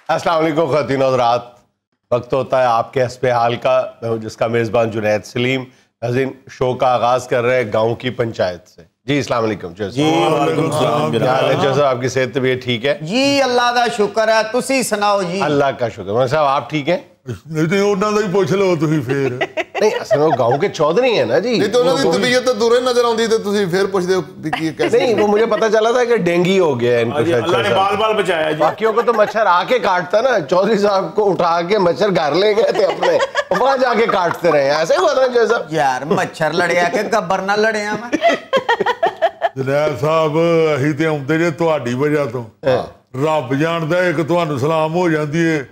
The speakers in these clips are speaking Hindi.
अस्सलाम वालेकुम ख़वातीन और हज़रात, वक्त होता है आपके हस्बे हाल का। मैं हूँ जिसका मेज़बान जुनैद सलीम। नाज़रीन, शो का आगाज़ कर रहे हैं गाँव की पंचायत से। जी अस्सलाम वालेकुम। जी वालेकुम सलाम। जैसा आपकी सेहत तबीयत ठीक है? जी अल्लाह का शुक्र है, तुसी सुनाओ जी। अल्लाह का शुक्र। मतलब साहब आप ठीक हैं? नहीं तो उन्होंने ही पूछ लो तुसी फिर। नहीं, असल में वो गाँव के चौधरी हैं ना जी। नहीं तो उन्होंने तबीयत तो दूर नजर आती तो तुसी फिर पूछते हो कि कैसे। नहीं, वो मुझे पता चला था कि डेंगू हो गया है इनको। अल्लाह ने बाल बाल बचाया जी। बाकियों को तो मच्छर आके काटता ना, चौधरी साहब को उठा के मच्छर घर ले गए थे अपने, वहां जाके काटते रहे। ऐसे ही हुआ था जैसा यार मच्छर लड़िया के गब्बर ना लड़िया मैं। जनैद साहब अही ते आउंदे जे तुहाडी वजह तो। रब जानदा एक तुहानू सलाम हो जाती है,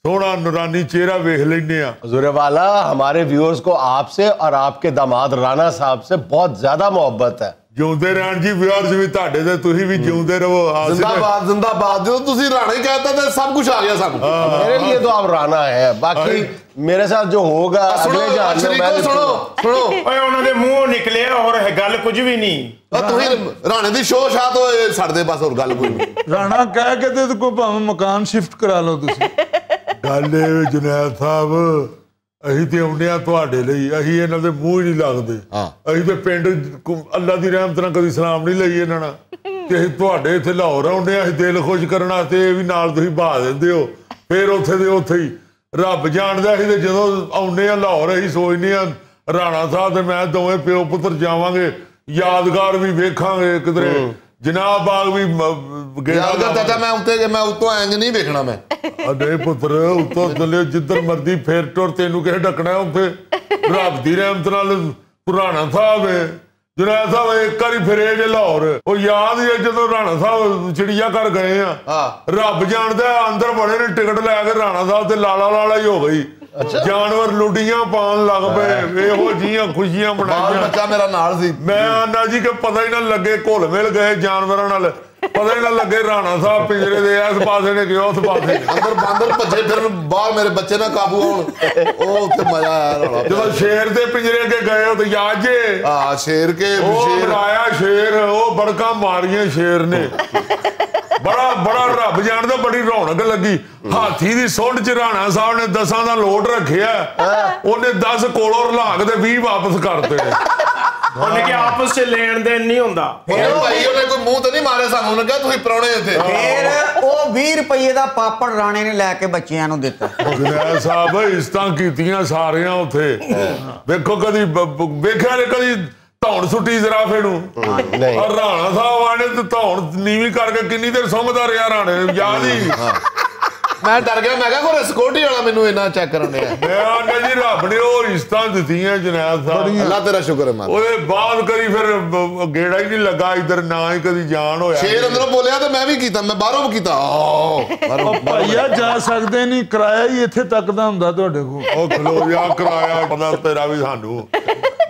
सोहना नूरानी चेहरा वेख लेने आ। हुज़ूर वाला, हमारे व्यूअर्स को आपसे और आपके दामाद राणा साहब से बहुत ज्यादा मोहब्बत है। जिउंदे रहन जी, व्यूअर्स भी तुहाडे ते तुही भी जिउंदे रहो। जिंदाबाद जिंदाबाद। जो तुसी राणा ही कहता था सब कुछ आ गया सानू। मेरे लिए तो आप राणा है, बाकी मेरे साथ जो होगा अगले जान में मैं सुनो सुनो ओए ਉਹਨਾਂ ਦੇ ਮੂੰਹੋਂ ਨਿਕਲਿਆ और ਗੱਲ कुछ भी नहीं। तुही राणे दी शो शाह तो छड़ दे बस, और गल कोई नहीं। राणा कह के ते कोई भावें मकान शिफ्ट करा लो तुसी। गल जनैद साहब, अही ते आउंदे आ तुहाडे लई, अही इन्हां दे मूंह नहीं लगदे। अही ते पिंड अल्लाह दी रहमत नाल कदी सलाम नहीं ਲਈ इन्हां नाल कि अही तुहाडे इत्थे लाहौर आउंदे आ, अही दिल खुश करन वास्ते भी नाल तुसीं बहा दिंदे हो, फिर उत्थे दे उत्थे ही। रब जानदा अही ते जदों आउंदे आ लाहौर अही सोचने आ राणा साहब ते मैं दोवें प्यो पुत्तर जावांगे, यादगार भी वेखांगे किधरे, जनाब बाग भी यादगार। चाचा मैं उत्ते मैं उतो इंज नहीं देखना मैं। अरे पुत्र उतो चले जिधर मर्जी फिर टुर, तेनू किसे ढकना है उत्थे। रब दी रहमत नाल राणा साहब है। जुनैद साहब एक बारी फिरे जे लाहौर, वो याद है जदों राणा साहब चिड़िया घर गए आ, रब जानदा अंदर बड़े ने टिकट लैके राणा साहब ते लाला लाला ही हो गई। जानवर लुडियां पान लग पे, एहो जियां खुशियां मनाइयां। बच्चा मेरा नाल सी। मैं आना जी कि पता ही ना लगे घुल मिल गए जानवरां नाल, पता ही ना लगे राणा साहब पिंजरे दे इस पासे ने कि उस पासे। अंदर बांदर भज्जे फिर बाहर मेरे बच्चे ना काबू होण, ओ उत्थे मजा आया। जब शेर दे पिंजरे के गए हो तो याद जे शेर के शेर आया, शेर ओ बड़का मारियां शेर ने। बड़ा बड़ा रब जानदा बड़ी रौनक लगी। हाथी दी सुंड च राणा साहब ने 10 दा लोट रखिया, ओने 10 कोलों रला के 20 वापस करते ने। ਉਹਨੇ ਕਿ ਆਪਸ ਚ ਲੈਣ ਦੇਣ ਨਹੀਂ ਹੁੰਦਾ। फिर भाई ਉਹਨੇ ਕੋਈ ਮੂੰਹ ਤੇ ਨਹੀਂ ਮਾਰੇ ਸਾਨੂੰ, ਉਹਨੇ ਕਿਹਾ ਤੁਸੀਂ ਪਰੌਣੇ ਇੱਥੇ। ਫਿਰ ਉਹ 20 ਰੁਪਏ ਦਾ ਪਾਪੜ ਰਾਣੇ ਨੇ ਲੈ ਕੇ ਬੱਚਿਆਂ ਨੂੰ ਦਿੱਤਾ। ਜਨੈਦ ਸਾਹਿਬ ਇਸਤਾਂ ਕੀਤੀਆਂ ਸਾਰਿਆਂ ਉੱਥੇ। ਵੇਖੋ ਕਦੀ ਵੇਖਿਆ ਨੇ ਕਦੀ ਧੌਣ ਸੁੱਟੀ ਜ਼ਰਾਫੇ ਨੂੰ। ਔਰ ਰਾਣਾ ਸਾਹਿਬ ਆਣੇ ਤੇ ਧੌਣ ਨੀਵੀਂ ਕਰਕੇ ਕਿੰਨੀ ਦੇਰ ਸੁੰਘਦਾ ਰਿਹਾ ਰਾਣੇ, ਯਾਦ ਹੀ। ਮੈਂ ਡਰ ਗਿਆ, ਮੈਂ ਕਿਹਾ ਕੋਈ ਸਿਕਿਉਰਿਟੀ ਵਾਲਾ ਮੈਨੂੰ ਇੰਨਾ ਚੈੱਕ ਕਰਨ ਡਿਆ। ਮੈਂ ਆਂਦਾ ਜੀ ਰੱਬ ਨੇ ਉਹ ਇਸਤਾਂ ਦਿੱਤੀਆਂ ਜਨੈਦ ਸਾਹਿਬ। ਅੱਲਾ ਤੇਰਾ ਸ਼ੁਕਰ ਹੈ ਮਾਂ। ਉਹਦੇ ਬਾਅਦ ਕਦੀ ਫਿਰ ਗੇੜਾ ਹੀ ਨਹੀਂ ਲੱਗਾ ਇੱਧਰ, ਨਾ ਹੀ ਕਦੀ ਜਾਣ ਹੋਇਆ। ਸ਼ੇਰ ਅੰਦਰੋਂ ਬੋਲਿਆ ਤੇ ਮੈਂ ਵੀ ਕੀਤਾ, ਮੈਂ ਬਾਹਰੋਂ ਕੀਤਾ। ਭਾਈਆ ਜਾ ਸਕਦੇ ਨਹੀਂ, ਕਿਰਾਇਆ ਹੀ ਇੱਥੇ ਤੱਕ ਦਾ ਹੁੰਦਾ ਤੁਹਾਡੇ ਕੋਲ। ਉਹ ਖਲੋ ਜਾ, ਕਿਰਾਇਆ ਪਤਾ ਤੇਰਾ ਵੀ ਸਾਨੂੰ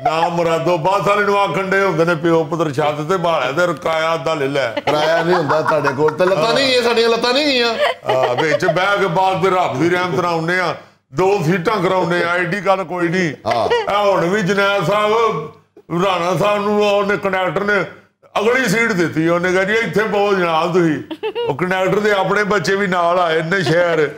ਨਾ ਮੁਰਾਦੋ ਬਾਦ ਵਾਲੇ ਨੂੰ ਆਖਣ ਦੇ ਹੁੰਦੇ ਨੇ ਪਿਓ ਪੁੱਤਰ ਛੱਤ ਤੇ ਬਾਲਿਆ ਤੇ ਕਿਰਾਇਆ ਅੱਧਾ ਲੈ ਲੈ। ਕਿਰਾਇਆ ਨਹੀਂ ਹੁੰਦਾ ਤੁਹਾਡੇ ਕੋਲ ਤੇ ਲੱਤਾਂ ਨਹੀਂ ਗਈਆਂ, ਸਾਡੀਆਂ ਲੱਤਾਂ ਨਹੀਂ ਗਈਆਂ। ਵਿੱਚ ਬਹਿ ਕੇ ਬਾਅਦ ਤੇ ਰੱਬ ਦੀ ਰਹਿਮਤ ਨਾਲ ਆਉਂਦੇ ਆ, 2 ਸੀਟਾਂ ਕਰਾਉਂਦੇ ਆ, ਐਡੀ ਗੱਲ ਕੋਈ ਨਹੀਂ। ਇਹ ਹੁਣ ਵੀ ਜਨੈਦ ਸਾਹਿਬ ਰਾਣਾ ਸਾਹਿਬ ਨੂੰ ਉਹਨੇ ਕੰਡਕਟਰ ਨੇ ਅਗਲੀ ਸੀਟ ਦਿੱਤੀ, ਉਹਨੇ ਕਿਹਾ ਜੀ ਇੱਥੇ ਬਹੁਤ ਜਨਾਬ ਤੁਸੀਂ। ਉਹ ਕੰਡਕਟਰ ਦੇ ਆਪਣੇ ਬੱਚੇ ਵੀ ਨਾਲ ਆਏ ਨੇ ਸ਼ਹਿਰ।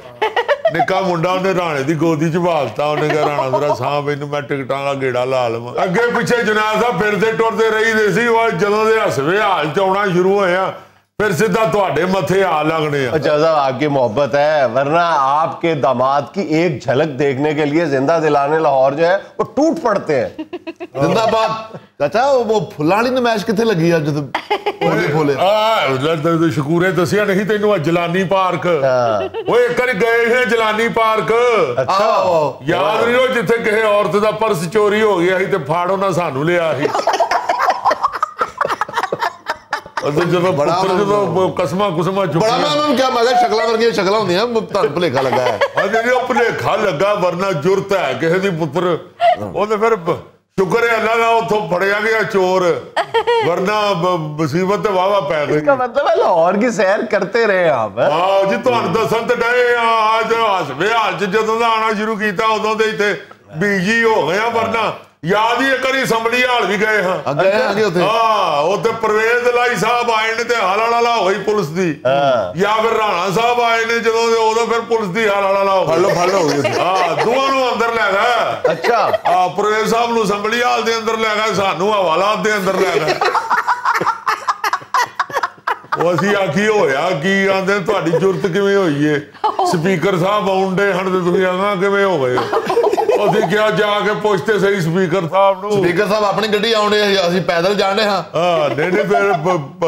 ਨਿੱਕਾ ਮੁੰਡਾ ਉਹਨੇ ਰਾਣੇ ਦੀ ਗੋਦੀ ਚ ਭਾਲਤਾ, ਉਹਨੇ ਕਿਹਾ ਰਾਣਾ ਜ਼ਰਾ ਸਾਹ ਮੈਨੂੰ ਮੈਂ ਟਿਕਟਾਂ ਦਾ ਗੇੜਾ ਲਾ ਲਵਾਂ। ਅੱਗੇ ਪਿੱਛੇ ਜਨਾਬ ਸਾਹਿਬ ਫਿਰਦੇ ਟੁਰਦੇ ਰਹੀਦੇ ਸੀ, ਉਹ ਜਦੋਂ ਦੇ ਹਸਵੇ ਹਾਲ ਚ ਆਉਣਾ ਸ਼ੁਰੂ ਹੋਇਆ फिर सीधा तुहाडे मथे आ लगने। अच्छा साहब, आपकी मोहब्बत है, वरना आपके दामाद की एक झलक देखने के लिए जिंदा दिलाने लाहौर जो है वो टूट पड़ते हैं। जिंदाबाद। चाचा वो फुल्लां वाली नमैश किथे लगी अज? फुले शकूरे दसिया नहीं तेनू जलानी पार्क। वो एक बार गए हैं जलानी पार्क। अच्छा याद नहीं हो जिथे किसी औरत दा पर्स चोरी हो गया सी ते फाड़ो ना सानू लिया सी। कस्मा कुसमा बड़ा मैं उन्होंने क्या मैं शक्लां वर्गियां शक्लां होंदियां, तुहानू भुलेखा लगा है। हां भुलेखा लगा, वरना जुरत है किसी दी पुत्र। ओने फिर शुक्र है अल्लाह दा उथों फड़िया गया चोर, वरना मुसीबत ते वावा पै गई। इसका मतलब है लाहौर की सैर करते रहे आप। हां जी, तुहानू दसन ते डे आज हसवे हाल च जदों दा आना शुरू कीता उदों दे इत्थे बीजी हो गया, वरना याद ही एक बारी असैम्बली हाल भी गए हाँ उत्थे परवेज लाई साहब आए ने ते हालाला हो गई पुलिस दी या फिर राणा साहब आए ने जदों उदों फिर पुलिस दी हालाला हो गई दोवां नूं अंदर लै गए अच्छा परवेज साहब नूं असैम्बली हाल दे अंदर लै गए सानू हवालात दे अंदर लै गए ਅਸੀਂ ਆਖੀ ਹੋਇਆ ਕੀ ਆਂਦੇ ਤੁਹਾਡੀ ਜ਼ਰੂਰਤ ਕਿਵੇਂ ਹੋਈ ਏ ਸਪੀਕਰ ਸਾਹਿਬ ਆਉਂਦੇ ਹਨ ਤੇ ਤੁਸੀਂ ਆਖਾਂ ਕਿਵੇਂ ਹੋ ਗਏ ਅਸੀਂ ਕਿਹਾ ਜਾ ਕੇ ਪੁੱਛਤੇ ਸਹੀ ਸਪੀਕਰ ਸਾਹਿਬ ਨੂੰ ਸਪੀਕਰ ਸਾਹਿਬ ਆਪਣੀ ਗੱਡੀ ਆਉਂਦੇ ਅਸੀਂ ਪੈਦਲ ਜਾਣੇ ਹਾਂ ਨਹੀਂ ਫਿਰ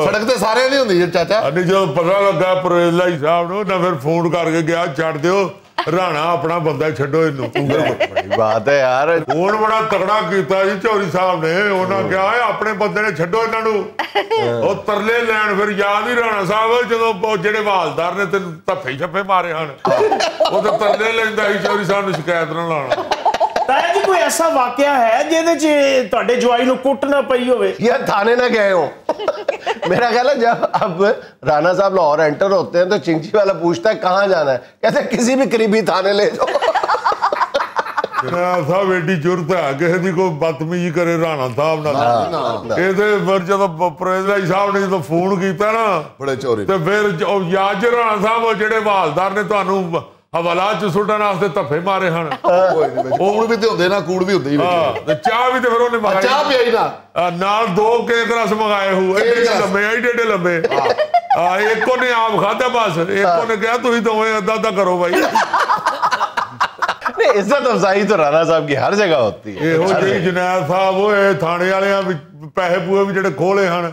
ਸੜਕ ਤੇ ਸਾਰੇ ਨਹੀਂ ਹੁੰਦੀ ਚਾਚਾ ਨਹੀਂ ਜਦੋਂ ਪਤਾ ਲੱਗਾ ਪਰਵੇਜ਼ ਲਾਈ ਸਾਹਿਬ ਨੂੰ ਨਾ ਫਿਰ ਫੋਨ ਕਰਕੇ ਗਿਆ ਛੱਡ ਦਿਓ ਰਾਣਾ ਆਪਣਾ ਬੰਦਾ ਛੱਡੋ ਇਹਨੂੰ बड़ी बात है यार ਫੋਨ ਬੜਾ ਤਗੜਾ ਕੀਤਾ ਜੀ ਚੌਧਰੀ ਸਾਹਿਬ ਨੇ ਉਹਨਾਂ ਕਿਹਾ ਆਪਣੇ ਬੰਦੇ ਨੇ ਛੱਡੋ ਇਹਨਾਂ ਨੂੰ ਉਹ ਤਰਲੇ ਲੈਣ ਫਿਰ ਯਾਦ ਹੀ ਰਾਣਾ ਸਾਹਿਬ ਜਦੋਂ ਜਿਹੜੇ ਹਵਾਲਦਾਰ ਨੇ ਤੈਨੂੰ ਧੱਫੇ ਛੱਪੇ ਮਾਰੇ ਹਨ ਉਹ ਤੇ ਤਰਲੇ ਲੈਂਦਾ ਸੀ ਚੌਧਰੀ ਸਾਹਿਬ ਨੂੰ ਸ਼ਿਕਾਇਤ ਨਾ ਲਾਉਣਾ ताया जी कोई ऐसा वाकया है जिहदे च तुहाडे जवाई नूं कुੱਟ ना पई होवे यार थाने ना गए हो मेरा ख्याल है जब अब राणा साहब लाहौर एंटर होते हैं तो चिंची वाला पूछता है कहाँ जाना है कहते किसी भी करीबी थाने ले जाओ साहब एडी जरूरत है किसी की कोई बदतमीजी करे राणा साहब नाल ਇਹ ਤੇ ਫਿਰ ਜਦੋਂ ਪ੍ਰਵੇਜ਼ ਲਾਈ ਸਾਹਿਬ ਨੇ ਜਦੋਂ ਫੋਨ ਕੀਤਾ ਨਾ ਬੜੇ ਚੋਰੀ ਤੇ ਫਿਰ ਯਾਦ ਰਾਣਾ ਸਾਹਿਬ ਜਿਹੜੇ ਹਵਾਲਦਾਰ ਨੇ ਤੁਹਾਨੂੰ ਹਵਾਲਾਤ ਚ ਸੁੱਟਣ ਵਾਸਤੇ ਧੱਫੇ ਮਾਰੇ ਹਨ ਉਹ ਵੀ ਤੇ ਹੁੰਦੇ ਨਾ ਕੂੜ ਵੀ ਹੁੰਦੀ ਤੇ ਚਾਹ ਵੀ ਤੇ ਫਿਰ ਉਹਨੇ ਮੰਗਾਈ ਚਾਹ ਪਿਆਈ ਨਾ ਨਾਲ 2 ਕੇਕ ਰਸ ਮੰਗਾਏ ਹੋ ਐਡੇ ਲੰਬੇ ਐਡੇ ਲੰਬੇ ਇੱਕ ਉਹਨੇ ਆਪ ਖਾਧਾ ਬਸ ਇੱਕ ਉਹਨੇ ਕਿਹਾ ਤੁਸੀਂ ਦੋਵੇਂ ਅੱਧਾ ਅੱਧਾ ਕਰੋ ਭਾਈ नहीं इज्जत अफजाई तो राणा साहब की हर जगह होती है ਇਹੋ ਜਿਹੀ ਜਨੈਲ ਸਾਹਿਬ ਓਏ ਥਾਣੇ ਵਾਲਿਆਂ ਪੈਸੇ ਪੂਏ ਵੀ ਜਿਹੜੇ ਖੋਲੇ ਹਨ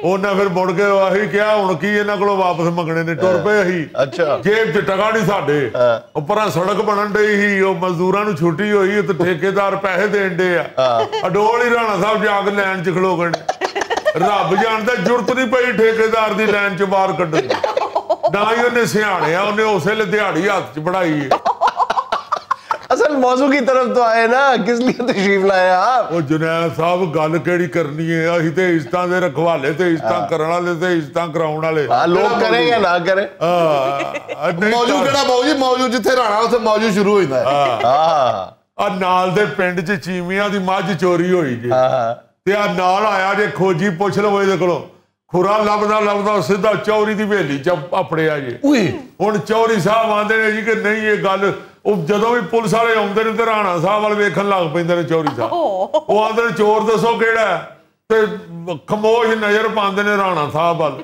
ਉਹਨਾਂ ਫਿਰ ਮੁੜ ਕੇ ਆਹੀ ਕਿਹਾ ਹੁਣ ਕੀ ਇਹਨਾਂ ਕੋਲੋਂ ਵਾਪਸ ਮੰਗਣੇ ਨੇ ਟੁਰ ਪਏ ਅਸੀਂ ਅੱਛਾ ਜੇਬ 'ਚ ਟਕਾ ਨਹੀਂ ਸਾਡੇ ਉੱਪਰਾਂ ਸੜਕ ਬਣਨ ਡਈ ਸੀ ਉਹ ਮਜ਼ਦੂਰਾਂ ਨੂੰ ਛੁੱਟੀ ਹੋਈ ਤੇ ਠੇਕੇਦਾਰ ਪੈਸੇ ਦੇਣ ਡੇ ਆ ਅਡੋਲ ਹੀ ਰਾਣਾ ਸਾਹਿਬ ਜਾ ਕੇ ਲਾਈਨ 'ਚ ਖਲੋ ਗਏ ਰੱਬ ਜਾਣਦਾ ਜ਼ਰੂਰਤ ਨਹੀਂ ਪਈ ਠੇਕੇਦਾਰ ਦੀ ਲਾਈਨ 'ਚ ਬਾਹਰ ਕੱਢਣ ਨਾ ਹੀ ਉਹਨੇ ਸਿਆਣਿਆ ਉਹਨੇ ਉਸੇ ਵੇਲੇ ਦਿਹਾੜੀ ਹੱਥ 'ਚ ਫੜਾਈ असल मौजू की तरफ तो आए ना किस लिए तशरीफ लाए आप ਉਹ ਜੁਨੈਦ ਸਾਹਿਬ ਗੱਲ ਕਿਹੜੀ ਕਰਨੀ ਹੈ ਅਸੀਂ ਤੇ ਇੱਜ਼ਤਾਂ ਦੇ ਰਖਵਾਲੇ ਤੇ ਇੱਜ਼ਤਾਂ ਕਰਨ ਵਾਲੇ ਤੇ ਇੱਜ਼ਤਾਂ ਕਰਾਉਣ ਵਾਲੇ लोग करें या ना करें ਮੌਜੂ ਕਿਹੜਾ ਮੌਜੂ ਮੌਜੂ ਜਿੱਥੇ ਰਾਣਾ ਉੱਥੇ ਮੌਜੂ ਸ਼ੁਰੂ ਹੋ ਜਾਂਦਾ ਆ ਨਾਲ ਦੇ ਪਿੰਡ 'ਚ ਚੀਮੀਆਂ ਦੀ ਮੱਝ ਚੋਰੀ ਹੋਈ ਜੇ ਤੇ ਆ ਨਾਲ ਆਇਆ ਜੇ ਖੋਜੀ ਪੁੱਛ ਲਵੋ ਇਹਦੇ ਕੋਲੋਂ ਖੁਰਾ ਲੱਭਦਾ ਸਿੱਧਾ ਚੌਰੀ ਦੀ ਹਵੇਲੀ 'ਚ ਆਪੜਿਆ ਜੇ ਹੁਣ ਚੌਰੀ ਸਾਹਿਬ ਆਂਦੇ ਨੇ ਜੀ ਕਿ ਨਹੀਂ ਇਹ ਗੱਲ ਉਹ ਜਦੋਂ ਵੀ ਪੁਲਿਸ ਵਾਲੇ ਆਉਂਦੇ ਨੇ ਤੇ ਰਾਣਾ ਸਾਹਿਬ ਵਾਲ ਵੇਖਣ ਲੱਗ ਪੈਂਦੇ ਨੇ ਚੌਰੀ ਸਾਹਿਬ ਉਹ ਆਂਦੇ ਨੇ ਚੋਰ ਦੱਸੋ ਕਿਹੜਾ ਤੇ ਖਮੋਸ਼ ਨਜ਼ਰ ਪਾਉਂਦੇ ਨੇ ਰਾਣਾ ਸਾਹਿਬ ਵੱਲ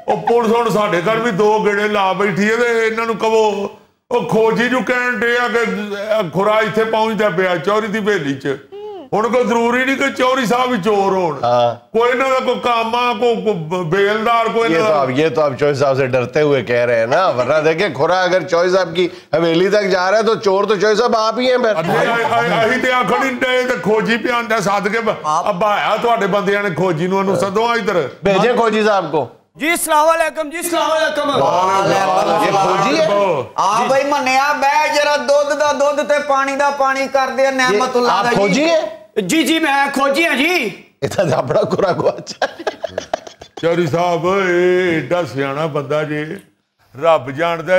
ਉਹ ਪੁਲਿਸ ਹੁਣ ਸਾਡੇ ਘਰ ਵੀ 2 ਗੇੜੇ ਲਾ ਬੈਠੀ ਹੈ ਤੇ ਇਹਨਾਂ ਨੂੰ ਕਹੋ ਉਹ ਖੋਜੀ ਨੂੰ ਕਹਿਣ ਡੇ ਆ ਕਿ ਖੁਰਾ ਇੱਥੇ ਪਹੁੰਚਦਾ ਪਿਆ ਚੌਰੀ ਦੀ ਹਵੇਲੀ 'ਚ ਹੁਣ ਕੋਈ ਜ਼ਰੂਰੀ ਨਹੀਂ ਕਿ ਚੌਰੀ ਸਾਹਿਬ ਹੀ ਚੋਰ ਹੋਣ ਕੋਈ ਇਹਨਾਂ ਦਾ ਕੋਈ ਕੰਮ ਆ ਕੋਈ ਬੇਲਦਾਰ ਕੋਈ ये तो आप चौधरी साहब से डरते हुए कह रहे हैं ना वरना देखिए खुरा अगर चौधरी साहब की हवेली तक जा रहा है तो चोर तो चौधरी साहब आप ही हैं ਅਸੀਂ ਤੇ ਆਖਣ ਹੀ ਡਏ ਤੇ ਖੋਜੀ ਪਿਆਂਦਾ ਸੱਦ ਕੇ ਅੱਬਾ ਆਇਆ ਤੁਹਾਡੇ ਬੰਦਿਆਂ ਨੇ ਖੋਜੀ ਨੂੰ ਉਹਨੂੰ ਸਦੋਂ ਇੱਧਰ भेजे खोजी साहब को जी अस्सलाम वालेकुम जी अस्सलाम वालेकुम ये खोजी है आ भाई मन्निया बह जरा दुध दा दुध ते पानी दा पानी कर दे नेमतुल्लाह दा आप खोजी है जी जी मैं खोजी हां जी इतना बड़ा खुरा को अच्छा ਚੌਰੀ ਸਾਹਿਬ ਇਹ ਏਡਾ ਸਿਆਣਾ ਬੰਦਾ ਜੇ ਰੱਬ ਜਾਣਦਾ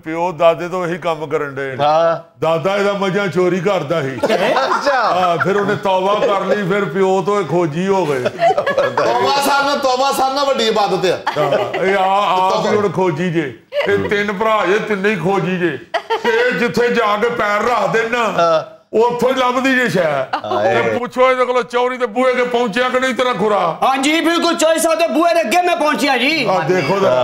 ਪਿਓ ਦਾਦੇ ਤੋਂ ਇਹੀ ਕੰਮ ਕਰਨ ਦੇ ਦਾਦਾ ਇਹਦਾ ਮੱਝਾਂ ਚੋਰੀ ਕਰਦਾ ਸੀ अच्छा ਫਿਰ ਉਹਨੇ ਤੌਬਾ ਕਰ ਲਈ ਫਿਰ ਪਿਓ ਤੋਂ ਇਹ ਖੋਜੀ ਹੋ ਗਏ ਤੋਬਾ ਸਾਨਾ ਵੱਡੀ ਇਬਾਦਤ ਆ ਇਹ ਆਪ ਹੀ ਹੁਣ ਖੋਜੀ ਜੇ ਇਹ 3 ਭਰਾ ਜੇ ਤਿੰਨੇ ਹੀ ਖੋਜੀ ਜੇ ਤੇ ਜਿੱਥੇ ਜਾ ਕੇ ਪੈਰ ਰੱਖਦੇ ਨਾ ਉੱਥੋਂ ਹੀ ਲੱਭਦੀ ਜੇ ਸ਼ਾਇਦ ਤੇ ਪੁੱਛੋ ਇਹਦੇ ਕੋਲ ਚੌਰੀ ਤੇ ਬੂਹੇ ਕੇ ਪਹੁੰਚਿਆ ਕਿ ਨਹੀਂ ਤੇਰਾ ਖੁਰਾ हां जी बिल्कुल चौधरी साहब दे बूहे दे अगे मैं पहुंचिया जी ਆ ਦੇਖੋ ਜਰਾ